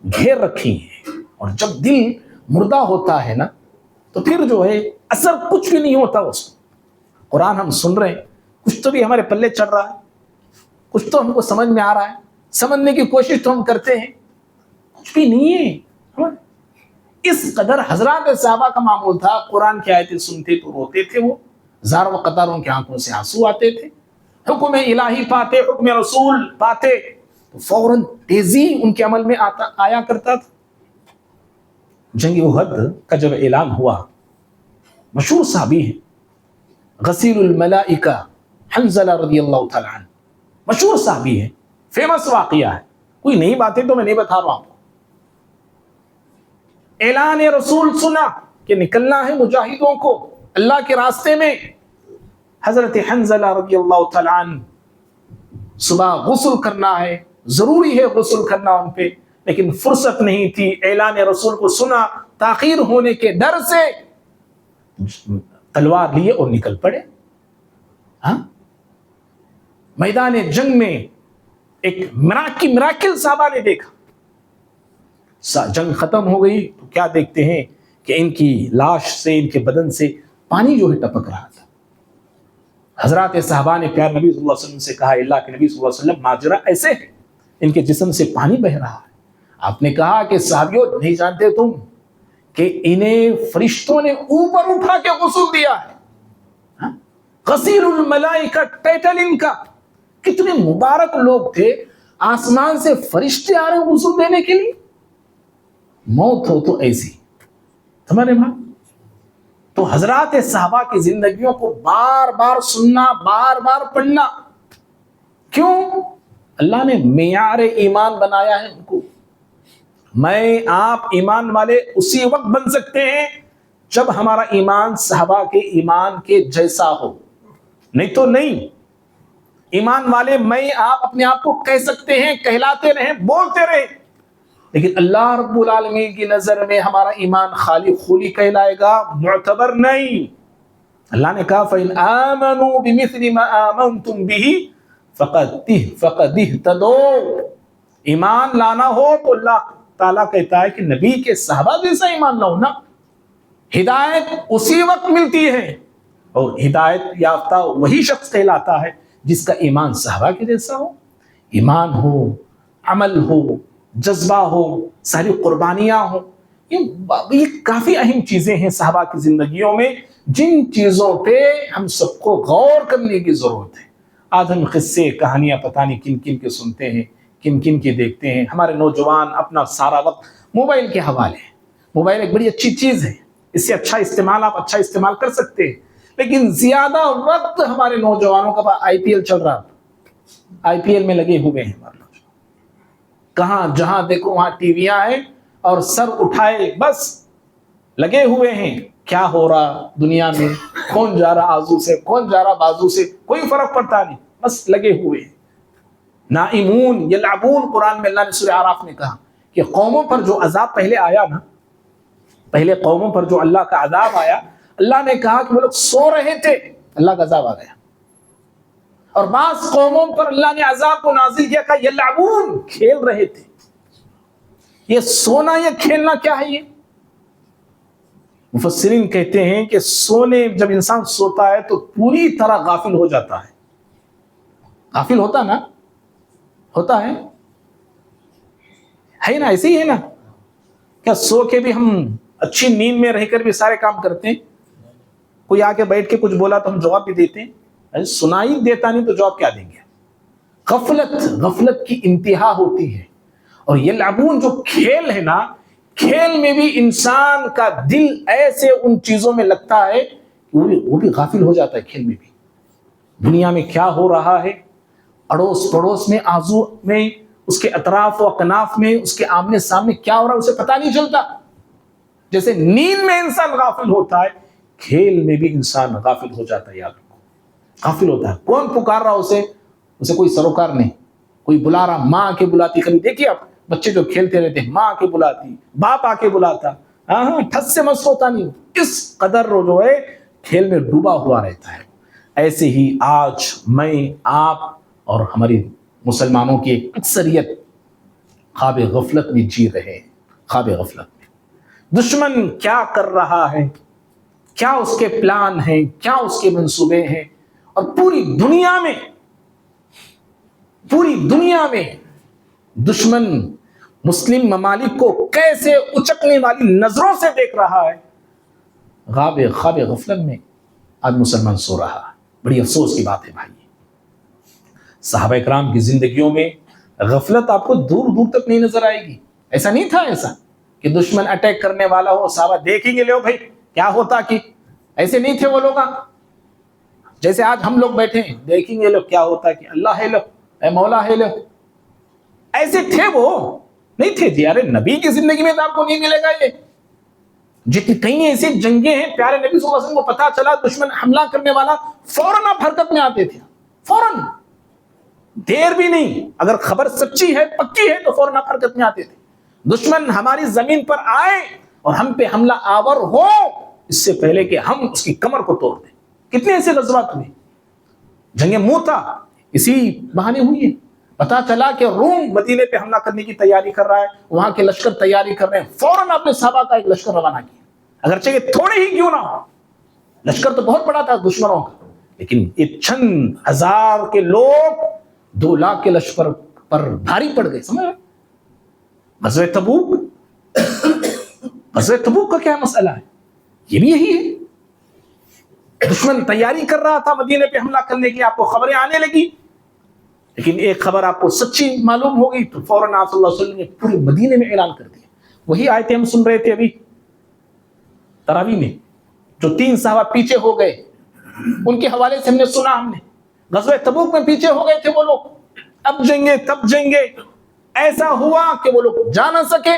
گھیر رکھی ہیں. اور جب دل مردہ ہوتا ہے نا تو پھر جو ہے اثر کچھ بھی نہیں ہوتا اس کو. قرآن ہم سن رہے ہیں, کچھ تو بھی ہمارے پلے چڑھ رہا ہے, کچھ تو ہم کو سمجھ میں آ رہا ہے, سمجھنے کی کوشش تو ہم کرتے ہیں, کچھ بھی نہیں ہے. اس قدر حضرات صحابہ کا معمول تھا, قرآن کی آیتیں سنتے تو روتے تھے, وہ زار و قطار ان کی آنکھوں سے آنسو آتے تھے. حکم الہی پاتے, حکم رسول پاتے تو فوراً تیزی ان کے عمل میں آیا کرتا تھا. جنگ احد کا جب اعلان ہوا, مشہور صحابی ہیں, غسیل الملائکہ حنظلہ رضی اللہ تعالیٰ عنہ، مشہور صحابی ہے، فیمس واقعہ ہے، کوئی نئی باتیں تو میں نہیں بتا رہا ہوں آپ کو۔ اعلان رسول سنا کہ نکلنا ہے مجاہدوں کو اللہ کے راستے میں، حضرت حنظلہ رضی اللہ تعالیٰ عنہ صبح غسل کرنا ہے، ضروری ہے غسل کرنا ان پہ، لیکن فرصت نہیں تھی، اعلان رسول کو سنا، تاخیر ہونے کے ڈر سے تلوار لیے اور نکل پڑے۔ ہاں، میدان جنگ میں ایک مراکل صحابہ نے دیکھا، جنگ ختم ہو گئی تو کیا دیکھتے ہیں کہ ان کی لاش سے، ان کے بدن سے پانی جو ہے ٹپک رہا تھا۔ حضرات صحابہ نے پیار نبی صلی اللہ علیہ وسلم سے کہا، اللہ کے نبی صلی اللہ علیہ وسلم ماجرا ایسے ہے، ان کے جسم سے پانی بہ رہا ہے۔ آپ نے کہا کہ صحابیوں نہیں جانتے تم کہ انہیں فرشتوں نے اوپر اٹھا کے غسل دیا ہے؟ غسیل الملائکہ ٹائٹل ان کا، کتنے مبارک لوگ تھے، آسمان سے فرشتے آ رہے ہیں غسل دینے کے لیے۔ موت ہو تو ایسی، تمہارے بھائی تو حضرات صحابہ کی زندگیوں کو بار بار سننا، بار بار پڑھنا، کیوں؟ اللہ نے معیار ایمان بنایا ہے ان کو۔ میں آپ ایمان والے اسی وقت بن سکتے ہیں جب ہمارا ایمان صحابہ کے ایمان کے جیسا ہو، نہیں تو نہیں۔ ایمان والے میں آپ اپنے آپ کو کہہ سکتے ہیں، کہلاتے رہیں، بولتے رہیں، لیکن اللہ رب العالمین کی نظر میں ہمارا ایمان خالی خولی کہلائے گا، معتبر نہیں۔ اللہ نے کہا فَإِنْ آمَنُوا بِمِثْلِ مَا آمَنْتُمْ بِهِ فَقَدِ اهْتَدَوْا۔ ایمان لانا ہو تو اللہ تعالیٰ کہتا ہے کہ نبی کے صحابہ جیسا ایمان لاؤ نا۔ ہدایت اسی وقت ملتی ہے، اور ہدایت یافتہ وہی شخص کہلاتا ہے جس کا ایمان صحابہ کے جیسا ہو، ایمان ہو، عمل ہو، جذبہ ہو، ساری قربانیاں ہوں۔ یہ کافی اہم چیزیں ہیں صحابہ کی زندگیوں میں، جن چیزوں پہ ہم سب کو غور کرنے کی ضرورت ہے۔ آج ہم قصے کہانیاں پتہ نہیں کن کن کے سنتے ہیں، کن کن کے دیکھتے ہیں۔ ہمارے نوجوان اپنا سارا وقت موبائل کے حوالے ہیں۔ موبائل ایک بڑی اچھی چیز ہے، اس سے اچھا استعمال آپ اچھا استعمال کر سکتے ہیں، لیکن زیادہ وقت ہمارے نوجوانوں کا IPL چل رہا، IPL میں لگے ہوئے ہیں ہمارے نوجوان، کہاں جہاں دیکھو وہاں ٹی ویاں ہیں، اور سر اٹھائے بس لگے ہوئے ہیں۔ کیا ہو رہا دنیا میں، کون جا رہا آزو سے، کون جا رہا بازو سے، کوئی فرق پڑتا نہیں، بس لگے ہوئے ہیں۔ نائمون یلعبون، قرآن میں اللہ نے سورہ اعراف میں کہا کہ قوموں پر جو عذاب پہلے آیا نا، پہلے قوموں پر جو اللہ کا عذاب آیا، اللہ نے کہا کہ وہ لوگ سو رہے تھے، اللہ کا عذاب آ گیا۔ اور بعض قوموں پر اللہ نے عذاب کو نازل کیا، کہا یلعبون، کھیل رہے تھے۔ یہ سونا یا کھیلنا کیا ہے؟ یہ مفسرین کہتے ہیں کہ سونے، جب انسان سوتا ہے تو پوری طرح غافل ہو جاتا ہے۔ غافل ہوتا نا، ہوتا ہے نا، ایسے ہی ہے نا؟ کیا سو کے بھی ہم اچھی نیند میں رہ کر بھی سارے کام کرتے ہیں؟ کوئی آ کے بیٹھ کے کچھ بولا تو ہم جواب بھی دیتے ہیں، سنائی دیتا نہیں تو جواب کیا دیں گے؟ غفلت کی انتہا ہوتی ہے۔ اور یلعبون جو کھیل ہے نا، کھیل میں بھی انسان کا دل ایسے ان چیزوں میں لگتا ہے وہ بھی غافل ہو جاتا ہے۔ کھیل میں بھی دنیا میں کیا ہو رہا ہے، اڑوس پڑوس میں، آزو میں، اس کے اطراف و اکناف میں، اس کے آمنے سامنے کیا ہو رہا ہے اسے پتہ نہیں چلتا۔ جیسے نیند میں انسان غافل ہوتا ہے، کھیل میں بھی انسان غافل ہو جاتا ہے، یاد رکھو غافل ہوتا ہے۔ کون پکار رہا اسے کوئی سروکار نہیں، کوئی بلا رہا، ماں آ کے بلاتی، کبھی دیکھیے آپ بچے جو کھیلتے رہتے ہیں، ماں آ کے بلاتی، باپ آ کے بلاتا، ٹھس سے مس ہوتا نہیں، اس قدر وہ جو ہے کھیل میں ڈوبا ہوا رہتا ہے۔ ایسے ہی آج میں، آپ اور ہماری مسلمانوں کی ایک اکثریت خواب غفلت میں جی رہے ہیں۔ خواب غفلت میں دشمن کیا کر رہا ہے، کیا اس کے پلان ہیں، کیا اس کے منصوبے ہیں، اور پوری دنیا میں دشمن مسلم ممالک کو کیسے اچکنے والی نظروں سے دیکھ رہا ہے۔ خواب غفلت میں آج مسلمان سو رہا ہے۔ بڑی افسوس کی بات ہے بھائی۔ صحابہ کرام کی زندگیوں میں غفلت آپ کو دور دور تک نہیں نظر آئے گی۔ ایسا نہیں تھا ایسا کہ دشمن اٹیک کرنے والا ہو، صحابہ دیکھیں گے لو بھائی کیا ہوتا، کہ ایسے نہیں تھے وہ لوگ۔ جیسے آج ہم لوگ بیٹھے ہیں، دیکھیں گے لوگ کیا ہوتا ہے کہ اللہ ہے لو، اے مولا ہے لو. ایسے تھے وہ نہیں تھے جی. ارے نبی کی زندگی میں تو آپ کو نہیں ملے گا یہ. جتنی کئی ایسی جنگیں ہیں پیارے نبی صلی اللہ علیہ وسلم کو پتا چلا دشمن حملہ کرنے والا، فوراً آپ حرکت میں آتے تھے. فوراً، دیر بھی نہیں. اگر خبر سچی ہے، پکی ہے، تو فوراً آپ حرکت میں آتے تھے. دشمن ہماری زمین پر آئے اور ہم پہ حملہ آور ہو، اس سے پہلے کہ ہم اس کی کمر کو توڑ دیں. کتنے ایسے غزوات ہوئے. جنگ موتا اسی بہانے ہوئی ہے. پتا چلا کہ روم مدینے پہ حملہ کرنے کی تیاری کر رہا ہے، وہاں کے لشکر تیاری کر رہے ہیں، فوراً آپ نے صحابہ کا ایک لشکر روانہ کیا. اگرچہ یہ تھوڑے ہی کیوں نہ ہو، لشکر تو بہت بڑا تھا دشمنوں کا، لیکن یہ چند ہزار کے لوگ 2 لاکھ کے لشکر پر بھاری پڑ گئے. سمجھ رہے؟ غزوہ تبوک، غزوہ تبوک کا کیا مسئلہ ہے؟ یہ بھی یہی ہے. دشمن تیاری کر رہا تھا مدینے پہ حملہ کرنے کی، آپ کو خبریں آنے لگی، لیکن ایک خبر آپ کو سچی معلوم ہو گئی تو فوراً آپ صلی اللہ علیہ وسلم نے پورے مدینے میں اعلان کر دیا. وہی آیتیں ہم سن رہے تھے ابھی تراویح میں، جو 3 صحابہ پیچھے ہو گئے، ان کے حوالے سے ہم نے سنا. ہم نے غزوہ تبوک میں پیچھے ہو گئے تھے وہ لوگ، اب جائیں گے تب جائیں گے. ایسا ہوا کہ وہ لوگ جا نہ سکے،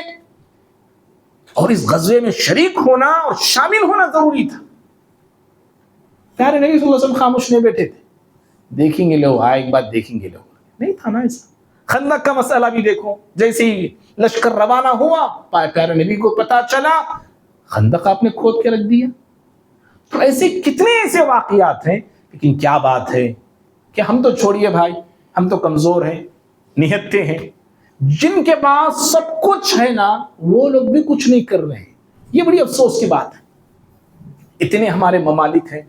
اور اس غزوے میں شریک ہونا اور شامل ہونا ضروری تھا. پیارے نبی صلی اللہ علیہ وسلم خاموش نہیں بیٹھے تھے. دیکھیں گے لوگ، ایک بات دیکھیں گے لوگ. نہیں تھا نا ایسا. خندق کا مسئلہ بھی دیکھو، جیسے ہی لشکر روانہ ہوا، پیارے نبی کو پتا چلا، خندق آپ نے کھود کے رکھ دیا. تو ایسے کتنے ایسے واقعات ہیں. لیکن کیا بات ہے کہ ہم تو چھوڑیے بھائی، ہم تو کمزور ہیں، نہتے ہیں. جن کے پاس سب کچھ ہے نا، وہ لوگ بھی کچھ نہیں کر رہے ہیں. یہ بڑی افسوس کی بات ہے. اتنے ہمارے ممالک ہیں،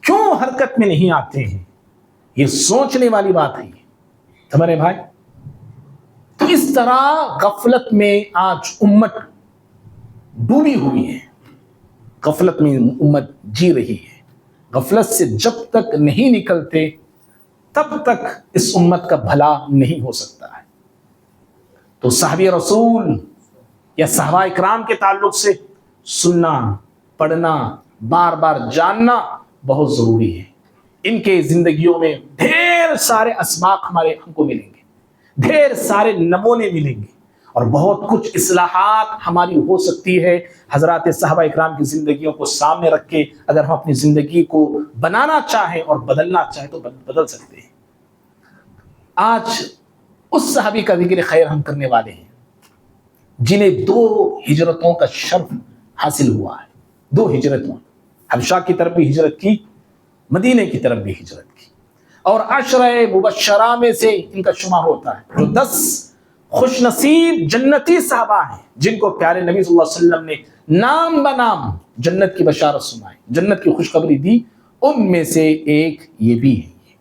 کیوں حرکت میں نہیں آتے ہیں؟ یہ سوچنے والی بات ہے. ہمارے بھائی، تو اس طرح غفلت میں آج امت ڈوبی ہوئی ہے، غفلت میں امت جی رہی ہے. غفلت سے جب تک نہیں نکلتے تب تک اس امت کا بھلا نہیں ہو سکتا ہے. تو صحابہ رسول یا صحابہ اکرام کے تعلق سے سننا، پڑھنا، بار بار جاننا بہت ضروری ہے. ان کے زندگیوں میں ڈھیر سارے اسباق ہم کو ملیں گے، ڈھیر سارے نمونے ملیں گے، اور بہت کچھ اصلاحات ہماری ہو سکتی ہے حضرات صحابہ اکرام کی زندگیوں کو سامنے رکھ کے. اگر ہم اپنی زندگی کو بنانا چاہیں اور بدلنا چاہیں تو بدل سکتے ہیں. آج اس صحابی کا ذکر خیر ہم کرنے والے ہیں جنہیں 2 ہجرتوں کا شرف حاصل ہوا ہے. 2 ہجرتوں، حبشہ کی طرف بھی ہجرت کی، مدینے کی طرف بھی ہجرت کی. اور عشرہ مبشرہ میں سے ان کا شمار ہوتا ہے، جو 10 خوش نصیب جنتی صحابہ ہیں جن کو پیارے نبی صلی اللہ علیہ وسلم نے نام بنام جنت کی بشارت سنائی، جنت کی خوشخبری دی. ان میں سے ایک یہ بھی ہے.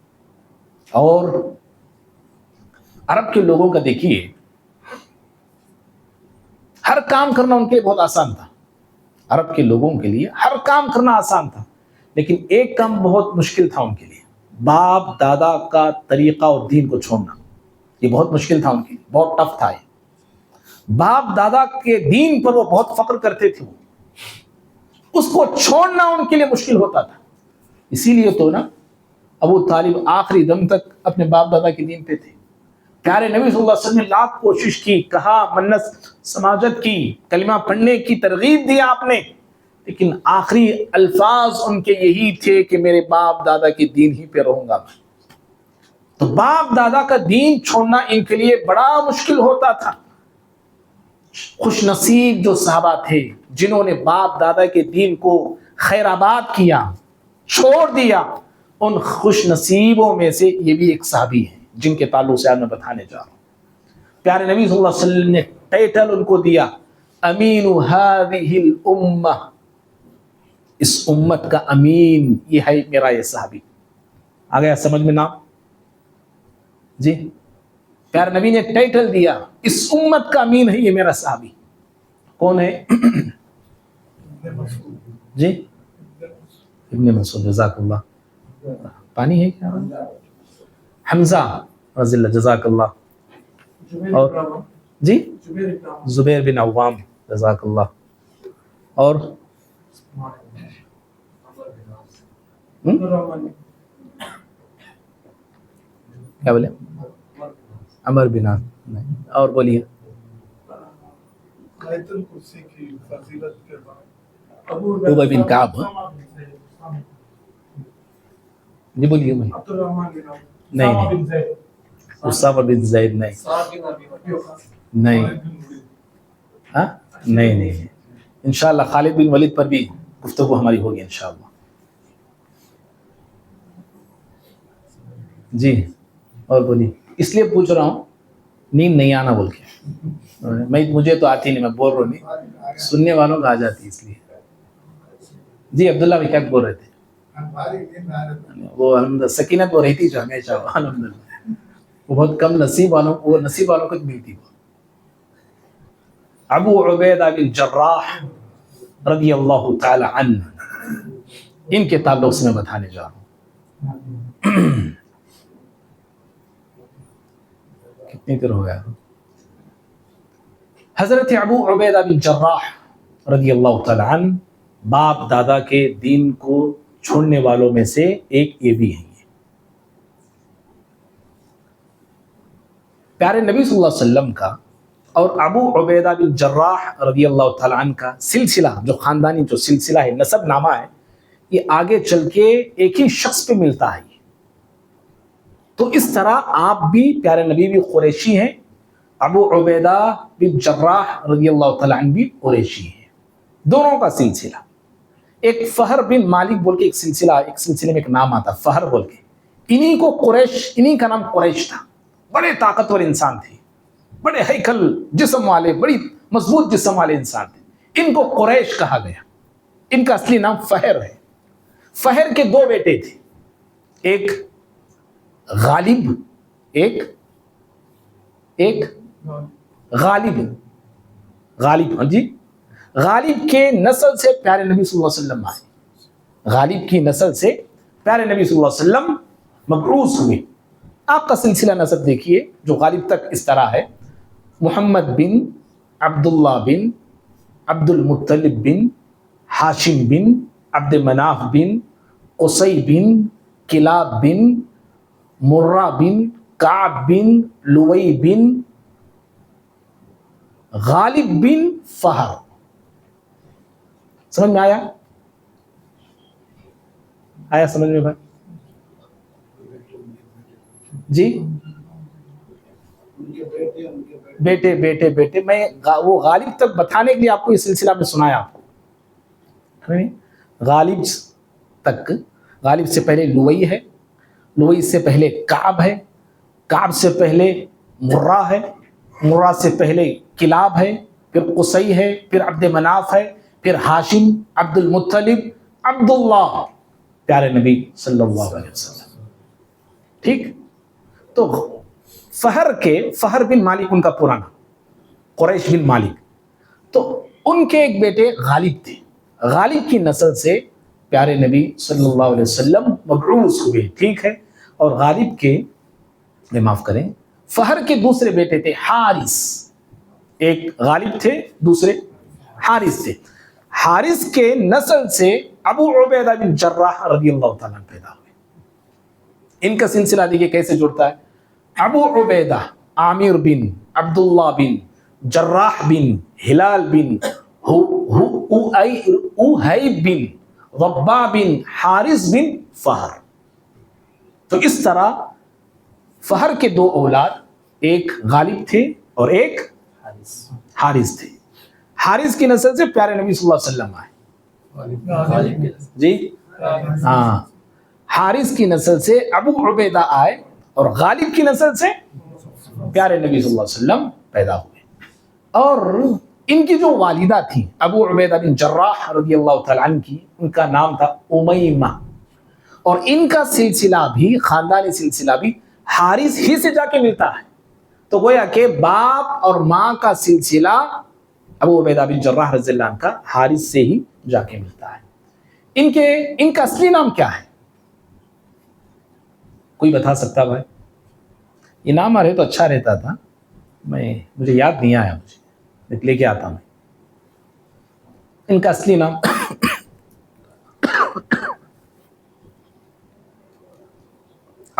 اور عرب کے لوگوں کا دیکھیے، ہر کام کرنا ان کے لیے بہت آسان تھا. عرب کے لوگوں کے لیے ہر کام کرنا آسان تھا، لیکن ایک کام بہت مشکل تھا ان کے لیے، باپ دادا کا طریقہ اور دین کو چھوڑنا. یہ بہت مشکل تھا ان کے لیے، بہت ٹف تھا. باپ دادا کے دین پر وہ بہت فخر کرتے تھے، اس کو چھوڑنا ان کے لیے مشکل ہوتا تھا. اسی لیے تو نا ابو طالب آخری دم تک اپنے باپ دادا کے دین پہ تھے. پیارے نبی صلی اللہ علیہ وسلم نے لاکھ کوشش کی، کہا، منت سماجت کی، کلمہ پڑھنے کی ترغیب دی آپ نے، لیکن آخری الفاظ ان کے یہی تھے کہ میرے باپ دادا کے دین ہی پہ رہوں گا میں. تو باپ دادا کا دین چھوڑنا ان کے لیے بڑا مشکل ہوتا تھا. خوش نصیب جو صحابہ تھے جنہوں نے باپ دادا کے دین کو خیر آباد کیا، چھوڑ دیا، ان خوش نصیبوں میں سے یہ بھی ایک صحابی ہے جن کے تعلق سے آج میں بتانے جا رہا ہوں. پیارے نبی صلی اللہ علیہ وسلم نے ٹائٹل ان کو دیا، امین هذه الامہ، اس امت کا امین یہ ہے میرا یہ صحابی. آ گیا سمجھ میں نام؟ جی، پیارے نبی نے ٹائٹل دیا، اس امت کا امین ہے یہ میرا صحابی. کون ہے؟ جی، ابن مسعود، جزاک اللہ. پانی ہے کیا؟ حمزہ رضی اللہ، جزاک اللہ. اور جی، زبیر بن عوام، جزاک اللہ. اور کیا بولے؟ عمر بن عاص نہیں. اور بولیے. آیت الکرسی کی فضیلت کے بعد ابی بن کعب. جی بولیے بھائی. عبد الرحمن بن عوف، نہیں اسامہ نہیں. بن زید، اسامہ بن زید نہیں. سعد بن ابی وقاص، نہیں. خالد بن ولید. ہاں نہیں نہیں. انشاءاللہ خالد بن ولید پر بھی گفتگو ہماری ہوگی انشاءاللہ. جی اور بولیے. اس لیے پوچھ رہا ہوں نیند نہیں آنا بول کے. مجھے تو آتی نہیں, میں بول رہا ہوں نہیں, سننے والوں کو آ جاتی اس لیے. جی عبداللہ بھائی کیا بول رہے تھے؟ وہ الحمد سکینت وہ رہتی جو ہمیشہ الحمد للہ, وہ بہت کم نصیب والوں کو ملتی. وہ ابو عبیدہ بن جراح رضی اللہ تعالی عنہ, ان کے تعلق سے میں بتانے جا رہا ہوں. کتنی دیر ہو گیا؟ حضرت ابو عبیدہ بن جراح رضی اللہ تعالی عنہ باپ دادا کے دین کو چھوڑنے والوں میں سے ایک یہ بھی ہیں. پیارے نبی صلی اللہ علیہ وسلم کا اور ابو عبیدہ بن جراح رضی اللہ تعالی عنہ کا سلسلہ, جو خاندانی جو سلسلہ ہے, نسب نامہ ہے, یہ آگے چل کے ایک ہی شخص پہ ملتا ہے. تو اس طرح آپ بھی پیارے نبی بھی قریشی ہیں, ابو عبیدہ بن جراح رضی اللہ تعالی عنہ بھی قریشی ہیں. دونوں کا سلسلہ. ایک فہر بن مالک بول کے ایک سلسلے میں ایک نام آتا, فہر بول کے. انہی کو قریش, انہی کا نام قریش تھا. بڑے طاقتور انسان تھے, بڑے ہیکل جسم والے, بڑی مضبوط جسم والے انسان تھے. ان کو قریش کہا گیا. ان کا اصلی نام فہر ہے. فہر کے دو بیٹے تھے, ایک غالب, ایک غالب. ہاں جی, غالب کے نسل سے پیارے نبی صلی اللہ علیہ وسلم آئے. غالب کی نسل سے پیارے نبی صلی اللہ علیہ وسلم مبعوث ہوئے. آپ کا سلسلہ نسب دیکھیے جو غالب تک اس طرح ہے: محمد بن عبداللہ بن عبد المطلب بن ہاشم بن عبد مناف بن قصی بن کلاب بن مرہ بن کعب بن لوئی بن غالب بن فہر. سمجھ میں آیا سمجھ میں بھائی؟ جی بیٹے بیٹے بیٹے. میں وہ غالب تک بتانے کے لیے آپ کو یہ سلسلہ میں سنایا آپ کو. غالب تک, غالب سے پہلے لوئی ہے, لوئی سے پہلے کعب ہے, کعب سے پہلے مرہ ہے, مرہ سے پہلے کلاب ہے, پھر قصی ہے, پھر عبد مناف ہے, پھر ہاشم, عبد المطلب, عبداللہ, پیارے نبی صلی اللہ علیہ وسلم. ٹھیک. تو فہر بن مالک ان کا پورا نام, قریش بن مالک. تو ان کے ایک بیٹے غالب تھے. غالب کی نسل سے پیارے نبی صلی اللہ علیہ وسلم مبعوث ہوئے. ٹھیک ہے. اور غالب کے, معاف کریں, فہر کے دوسرے بیٹے تھے حارث. ایک غالب تھے, دوسرے حارث تھے. حارث کے نسل سے ابو عبیدہ بن جراح رضی اللہ تعالیٰ عنہ پیدا ہوئے. ان کا سلسلہ دیکھیے کیسے جڑتا ہے. ابو عبیدہ عامر بن عبداللہ بن جراح بن ہلال بن اوہیب بن ربا بن حارث بن فہر. تو اس طرح فہر کے دو اولاد, ایک غالب تھے اور ایک حارث تھے. حارث کی نسل سے پیارے نبی صلی اللہ علیہ وسلم آئے. جی ہاں, حارث کی نسل سے ابو عبیدہ آئے اور غالب کی نسل سے پیارے نبی صلی اللہ علیہ وسلم پیدا ہوئے. اور ان کی جو والدہ تھیں ابو عبیدہ بن جراح رضی اللہ تعالیٰ عنہ کی, ان کا نام تھا امیمہ. اور ان کا سلسلہ بھی, خاندانی سلسلہ بھی حارث ہی سے جا کے ملتا ہے. تو گویا کہ باپ اور ماں کا سلسلہ ابو عبیدہ بن جراح رضی اللہ عنہ کا حارث سے ہی جا کے ملتا ہے. ان کا اصلی نام کیا ہے؟ کوئی بتا سکتا بھائی؟ یہ نام آ رہے تو اچھا رہتا تھا, مجھے یاد نہیں آیا, مجھے لے کے آتا ہوں. ان کا اصلی نام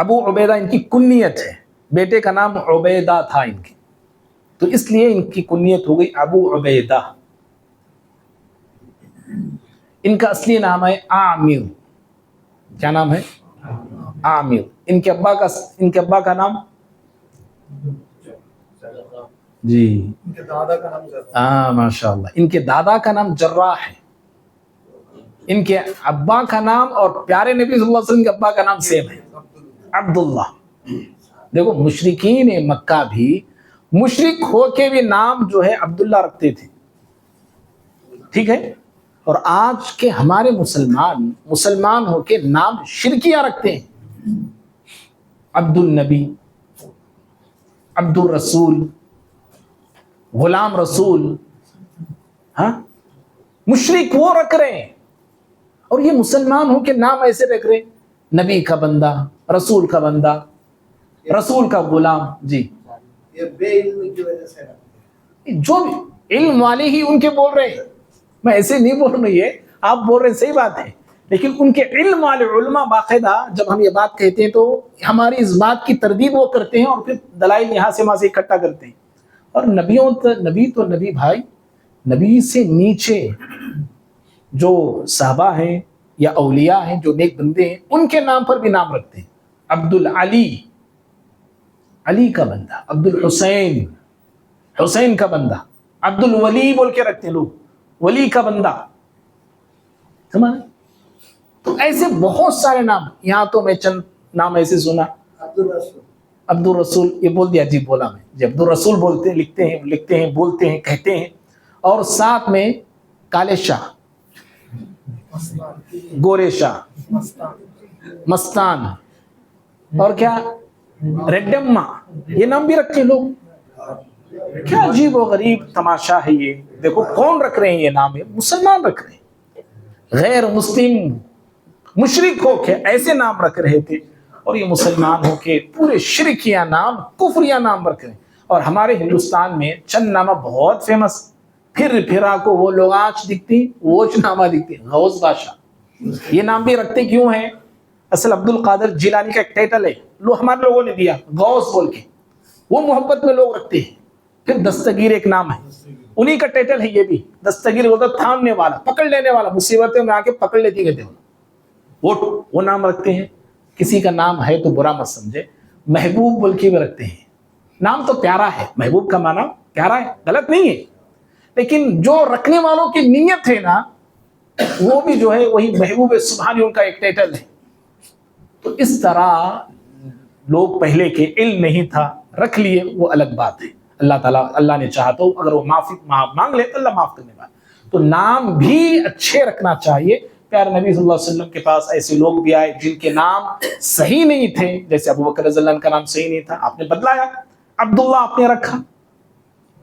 ابو عبیدہ ان کی کنیت ہے، بیٹے کا نام عبیدہ تھا ان کے، تو اس لیے ان کی کنیت ہو گئی ابو عبیدہ۔ ان کا اصلی نام ہے عامر، کیا نام ہے؟ عامر۔ ان کے ابا کا نام جی ان کے دادا کا نام ہاں ماشاء اللہ، ان کے دادا کا نام جراح ہے، ان کے ابا کا نام اور پیارے نبی صلی اللہ علیہ وسلم کے ابا کا نام سیم ہے، عبداللہ۔ دیکھو مشرکین مکہ بھی مشرک ہو کے بھی نام جو ہے عبداللہ رکھتے تھے، ٹھیک ہے، اور آج کے ہمارے مسلمان ہو کے نام شرکیہ رکھتے ہیں، عبد النبی، عبد الرسول، غلام رسول، ہاں مشرک وہ رکھ رہے ہیں، اور یہ مسلمان ہو کے نام ایسے رکھ رہے ہیں، نبی کا بندہ، رسول کا بندہ، رسول کا غلام۔ جی یہ بے علم کی وجہ سے جو بھی علم والے ہی ان کے بول رہے ہیں، میں ایسے نہیں بول رہی ہے، آپ بول رہے ہیں صحیح بات ہے، لیکن ان کے علم والے علماء باقاعدہ جب ہم یہ بات کہتے ہیں تو ہماری اس بات کی تردید وہ کرتے ہیں اور پھر دلائل یہاں سے وہاں سے اکٹھا کرتے ہیں۔ اور نبی تو نبی بھائی، نبی سے نیچے جو صحابہ ہیں یا اولیاء ہیں، جو نیک بندے ہیں، ان کے نام پر بھی نام رکھتے ہیں، عبد العلی، علی کا بندہ، عبد الحسین، حسین کا بندہ، عبد الولی بول کے رکھتے ہیں لوگ، ولی کا بندہ، سمجھ؟ تو ایسے بہت سارے نام، یہاں تو میں چند نام ایسے سنا، عبد الرسول، یہ بول دیا، جی بولا میں، جی عبد الرسول بولتے ہیں، لکھتے ہیں، بولتے ہیں، کہتے ہیں، اور ساتھ میں کالے شاہ، گورے شاہ، مستان، اور کیا ریڈما، یہ نام بھی رکھتے ہیں لوگ۔ کیا عجیب و غریب تماشا ہے یہ، دیکھو کون رکھ رہے ہیں یہ نام، ہے مسلمان رکھ رہے ہیں، غیر مسلم مشرک ہو کے ایسے نام رکھ رہے تھے، اور یہ مسلمان ہو کے پورے شرکیہ نام، کفریہ نام رکھ رہے ہیں۔ اور ہمارے ہندوستان میں چند نامہ بہت فیمس، پھرا کو وہ لوگ آنچ دکھتی، ووچ نامہ دکھتی، غوث بادشاہ، یہ نام بھی رکھتے کیوں ہیں؟ اصل عبد القادر جیلانی کا ایک ٹائٹل ہے، ہمارے لوگوں نے دیا غوث بول کے، وہ محبت میں لوگ رکھتے ہیں۔ پھر دستگیر ایک نام ہے، انہی کا ٹائٹل ہے یہ بھی، دستگیر بولتا تھامنے والا، پکڑ لینے والا، مصیبتوں میں آ کے پکڑ لیتی کہتے ہیں، وہ نام رکھتے ہیں۔ کسی کا نام ہے تو برا مت سمجھے، محبوب بول کے بھی رکھتے ہیں، نام تو پیارا ہے، محبوب کا معنی پیارا ہے، غلط نہیں ہے، لیکن جو رکھنے والوں کی نیت ہے نا، وہ بھی جو ہے وہی محبوب سبحانی ان کا ایک ٹائٹل ہے۔ تو اس طرح لوگ پہلے کے علم نہیں تھا، رکھ لیے، وہ الگ بات ہے، اللہ تعالیٰ، اللہ نے چاہا تو اگر وہ معاف مانگ لے تو اللہ معاف کرنے والا۔ تو نام بھی اچھے رکھنا چاہیے۔ پیارے نبی صلی اللہ علیہ وسلم کے پاس ایسے لوگ بھی آئے جن کے نام صحیح نہیں تھے، جیسے ابو بکر رضی اللہ عنہ کا نام صحیح نہیں تھا، آپ نے بدلایا، عبداللہ آپ نے رکھا،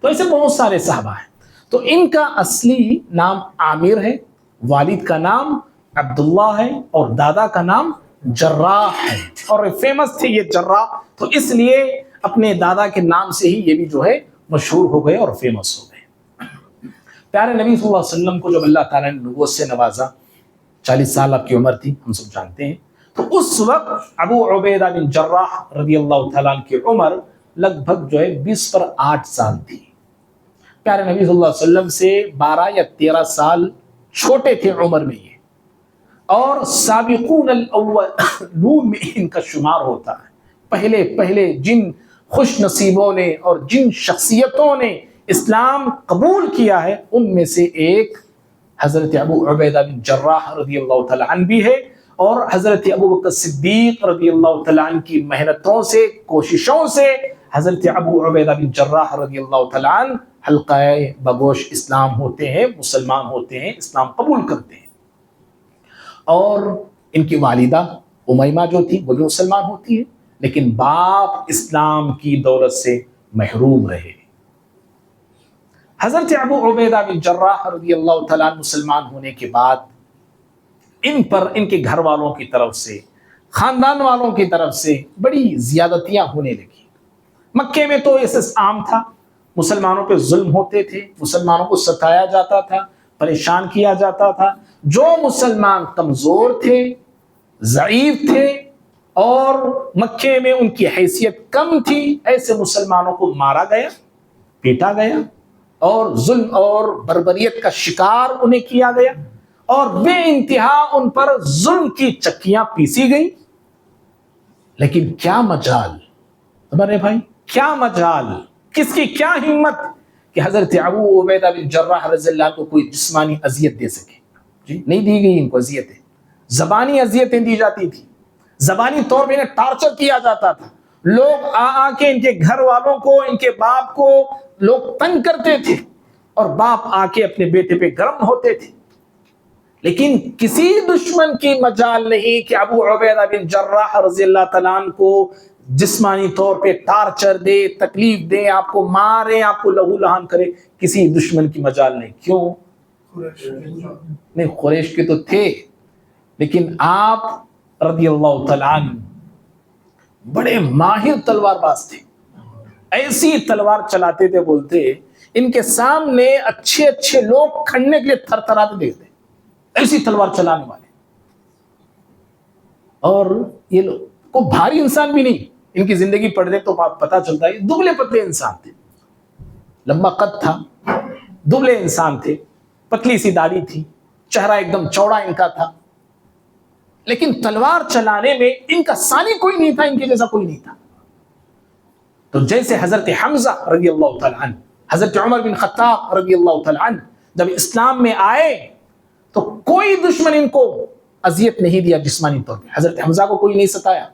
تو ایسے بہت سارے صحابہ ہیں۔ تو ان کا اصلی نام عامر ہے، والد کا نام عبداللہ ہے، اور دادا کا نام جراح ہے، اور فیمس تھے یہ جراح، تو اس لیے اپنے دادا کے نام سے ہی یہ بھی جو ہے مشہور ہو گئے اور فیمس ہو گئے۔ پیارے نبی صلی اللہ علیہ وسلم کو جب اللہ تعالیٰ نے نبوت سے نوازا، 40 سال آپ کی عمر تھی، ہم سب جانتے ہیں، تو اس وقت ابو عبیدہ بن جراح رضی اللہ تعالیٰ عنہ کی عمر لگ بھگ جو ہے 20 پر 8 سال تھی۔ پیارے نبی صلی اللہ علیہ وسلم سے 12 یا 13 سال چھوٹے تھے عمر میں یہ، اور سابقون الاولون میں ان کا شمار ہوتا ہے۔ پہلے جن خوش نصیبوں نے اور جن شخصیتوں نے اسلام قبول کیا ہے، ان میں سے ایک حضرت ابو عبیدہ بن جراح رضی اللہ تعالیٰ عنہ بھی ہے، اور حضرت ابو بکر صدیق رضی اللہ تعالیٰ عنہ کی محنتوں سے، کوششوں سے حضرت ابو عبیدہ بن جراح رضی اللہ تعالیٰ عنہ حلقہ بگوش اسلام ہوتے ہیں، مسلمان ہوتے ہیں، اسلام قبول کرتے ہیں۔ اور ان کی والدہ امیمہ جو تھی وہ بھی مسلمان ہوتی ہے، لیکن باپ اسلام کی دولت سے محروم رہے۔ حضرت ابو عبیدہ بن جراح رضی اللہ تعالیٰ عنہ مسلمان ہونے کے بعد ان پر ان کے گھر والوں کی طرف سے، خاندان والوں کی طرف سے بڑی زیادتیاں ہونے لگی۔ مکے میں تو یہ عام تھا، مسلمانوں پہ ظلم ہوتے تھے، مسلمانوں کو ستایا جاتا تھا، پریشان کیا جاتا تھا۔ جو مسلمان کمزور تھے، ضعیف تھے اور مکے میں ان کی حیثیت کم تھی، ایسے مسلمانوں کو مارا گیا، پیٹا گیا، اور ظلم اور بربریت کا شکار انہیں کیا گیا، اور بے انتہا ان پر ظلم کی چکیاں پیسی گئی۔ لیکن کیا مجال، ہمارے بھائی، کیا مجال، کس کی کیا ہمت کہ حضرت ابو عبیدہ بن جراح رضی اللہ عنہ کو کوئی جسمانی اذیت دے سکے؟ جی نہیں دی گئی ان کو اذیتیں، زبانی اذیتیں دی جاتی تھی، زبانی طور پہ انہیں ٹارچر کیا جاتا تھا، لوگ آ کے ان کے گھر والوں کو، ان کے باپ کو لوگ تنگ کرتے تھے، اور باپ آ کے اپنے بیٹے پہ گرم ہوتے تھے، لیکن کسی دشمن کی مجال نہیں کہ ابو عبیدہ بن جراح رضی اللہ تعالیٰ عنہ کو جسمانی طور پہ ٹارچر دے، تکلیف دے، آپ کو مارے، آپ کو لہو لہان کرے، کسی دشمن کی مجال نہیں۔ کیوں؟ نہیں، قریش کے تو تھے، لیکن آپ رضی اللہ تعالیٰ عنہ بڑے ماہر تلوار باز تھے، ایسی تلوار چلاتے تھے، بولتے ان کے سامنے اچھے اچھے لوگ کھڑنے کے لیے تھر تھراتے دیکھتے، ایسی تلوار چلانے والے، اور یہ لوگ کو بھاری انسان بھی نہیں، ان کی زندگی پڑھ لے تو پتا چلتا ہے دبلے پتلے انسان تھے، لمبا قد تھا، دبلے انسان تھے، پتلی سی داڑھی تھی، چہرہ ایک دم چوڑا ان کا تھا، لیکن تلوار چلانے میں ان کا ثانی کوئی نہیں تھا، ان کے جیسا کوئی نہیں تھا۔ تو جیسے حضرت حمزہ رضی اللہ تعالیٰ عنہ، حضرت عمر بن خطاب رضی اللہ تعالیٰ عنہ جب اسلام میں آئے تو کوئی دشمن ان کو اذیت نہیں دیا جسمانی طور پہ، حضرت حمزہ کو کوئی نہیں ستایا،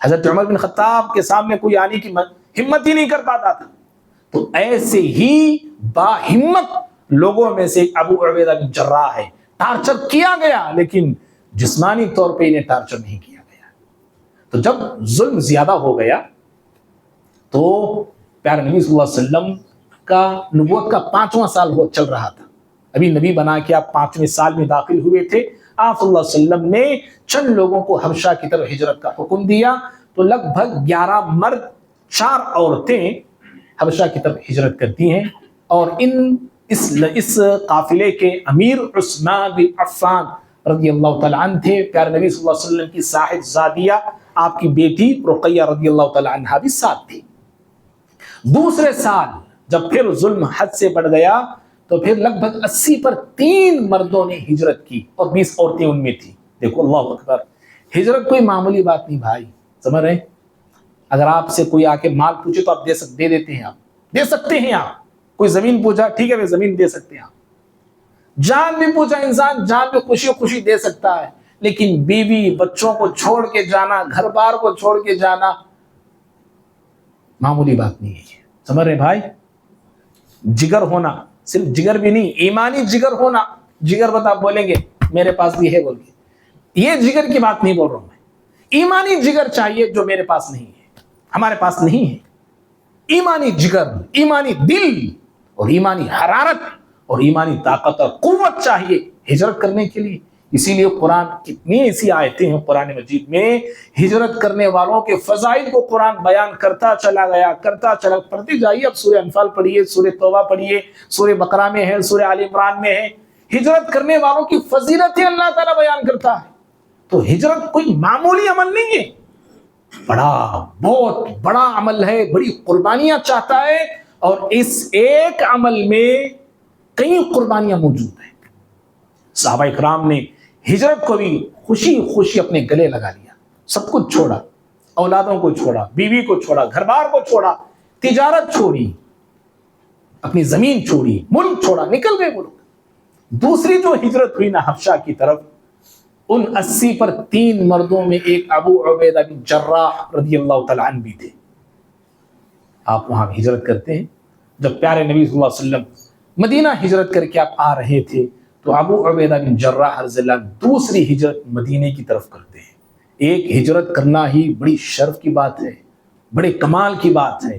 حضرت عمر بن خطاب کے سامنے کوئی آنے کی ہمت ہی نہیں کر پاتا تھا۔ تو ایسے ہی با ہمت لوگوں میں سے ابو عبیدہ بن جراح ہے، ٹارچر کیا گیا لیکن جسمانی طور پہ انہیں ٹارچر نہیں کیا گیا۔ تو جب ظلم زیادہ ہو گیا تو پیارے نبی صلی اللہ علیہ وسلم کا نبوت کا 5واں سال چل رہا تھا، ابھی نبی بنا کے آپ 5ویں سال میں داخل ہوئے تھے۔ آپ صلی اللہ علیہ وسلم نے چند لوگوں کو حبشہ کی طرف ہجرت کا حکم دیا، تو لگ بھگ 11 مرد 4 عورتیں حبشہ کی طرف ہجرت کرتی ہیں، اور اس قافلے کے امیر عثمان بن عفان رضی اللہ تعالیٰ عنہ تھے۔ پیارے نبی صلی اللہ علیہ وسلم کی صاحب زادیہ، آپ کی بیٹی رقیہ رضی اللہ تعالیٰ عنہ بھی ساتھ تھی۔ دوسرے سال جب پھر ظلم حد سے بڑھ گیا تو پھر لگ بھگ 80 پر 3 مردوں نے ہجرت کی، اور 20 عورتیں ان میں تھی۔ دیکھو اللہ اکبر، ہجرت کوئی معمولی بات نہیں بھائی، سمجھ رہے ہیں؟ اگر آپ سے کوئی آ کے مال پوچھے تو آپ دے دیتے ہیں، آپ دے سکتے ہیں، آپ کوئی زمین پوچھا، ٹھیک ہے میں زمین دے سکتے ہیں، آپ جان بھی پوچھا، انسان جان بھی خوشی خوشی دے سکتا ہے، لیکن بیوی بچوں کو چھوڑ کے جانا، گھر بار کو چھوڑ کے جانا معمولی بات نہیں ہے، سمجھ رہے بھائی؟ جگر ہونا، صرف جگر بھی نہیں، ایمانی جگر ہونا، جگر بتا بولیں گے میرے پاس بھی ہے بول کے، یہ جگر کی بات نہیں بول رہا ہوں میں، ایمانی جگر چاہیے جو میرے پاس نہیں ہے، ہمارے پاس نہیں ہے، ایمانی جگر، ایمانی دل، اور ایمانی حرارت، اور ایمانی طاقت اور قوت چاہیے ہجرت کرنے کے لیے۔ اسی لیے قرآن کتنی ایسی آیتیں ہیں قرآن مجید میں، ہجرت کرنے والوں کے فضائل کو قرآن بیان کرتا چلا گیا، پڑھتے جائیے، اب سورہ انفال پڑھیے، سورہ توبہ پڑھیے، سورہ بقرہ میں ہے، سورہ آل عمران میں ہے، ہجرت کرنے والوں کی فضیلتیں اللہ تعالیٰ بیان کرتا ہے۔ تو ہجرت کوئی معمولی عمل نہیں ہے، بہت بڑا عمل ہے، بڑی قربانیاں چاہتا ہے، اور اس ایک عمل میں کئی قربانیاں موجود ہیں۔ صحابہ اکرام نے ہجرت کو بھی خوشی خوشی اپنے گلے لگا لیا، سب کچھ چھوڑا، اولادوں کو چھوڑا، بیوی کو چھوڑا، گھر بار کو چھوڑا، تجارت چھوڑی، اپنی زمین چھوڑی، ملک چھوڑا، نکل گئے وہ لوگ۔ دوسری جو ہجرت ہوئی نا حبشہ کی طرف، ان 80 پر 3 مردوں میں ایک ابو عبیدہ بن جراح رضی اللہ تعالیٰ عنہ بھی تھے۔ آپ وہاں ہجرت کرتے ہیں، جب پیارے نبی صلی اللہ علیہ وسلم مدینہ ہجرت کر کے آپ آ رہے تھے تو ابو عبیدہ بن جراح رضی اللہ عنہ دوسری ہجرت مدینے کی طرف کرتے ہیں۔ ایک ہجرت کرنا ہی بڑی شرف کی بات ہے، بڑے کمال کی بات ہے،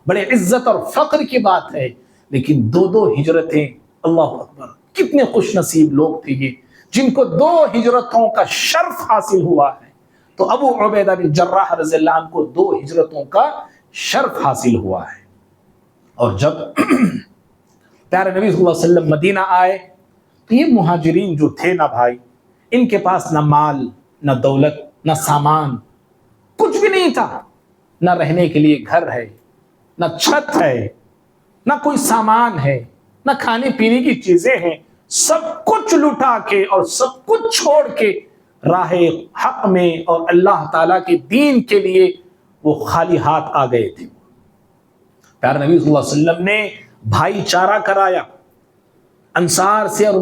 بڑے عزت اور فخر کی بات ہے، لیکن 2 ہجرتیں، اللہ اکبر، کتنے خوش نصیب لوگ تھے یہ جن کو 2 ہجرتوں کا شرف حاصل ہوا ہے۔ تو ابو عبیدہ بن جراح رضی اللہ عنہ کو 2 ہجرتوں کا شرف حاصل ہوا ہے۔ اور جب پیارے نبی صلی اللہ علیہ وسلم مدینہ آئے تو یہ مہاجرین جو تھے نا بھائی، ان کے پاس نہ مال، نہ دولت، نہ سامان، نہیں تھا، نہ رہنے کے لیے گھر ہے، نہ چھت ہے، نہ کوئی سامان ہے، نہ کھانے پینے کی چیزیں ہیں، سب کچھ لٹا کے اور سب کچھ چھوڑ کے راہ حق میں اور اللہ تعالیٰ کے دین کے لیے وہ خالی ہاتھ آ گئے تھے۔ پیارے نبی صلی اللہ علیہ وسلم نے بھائی چارہ کرایا انصار سے اور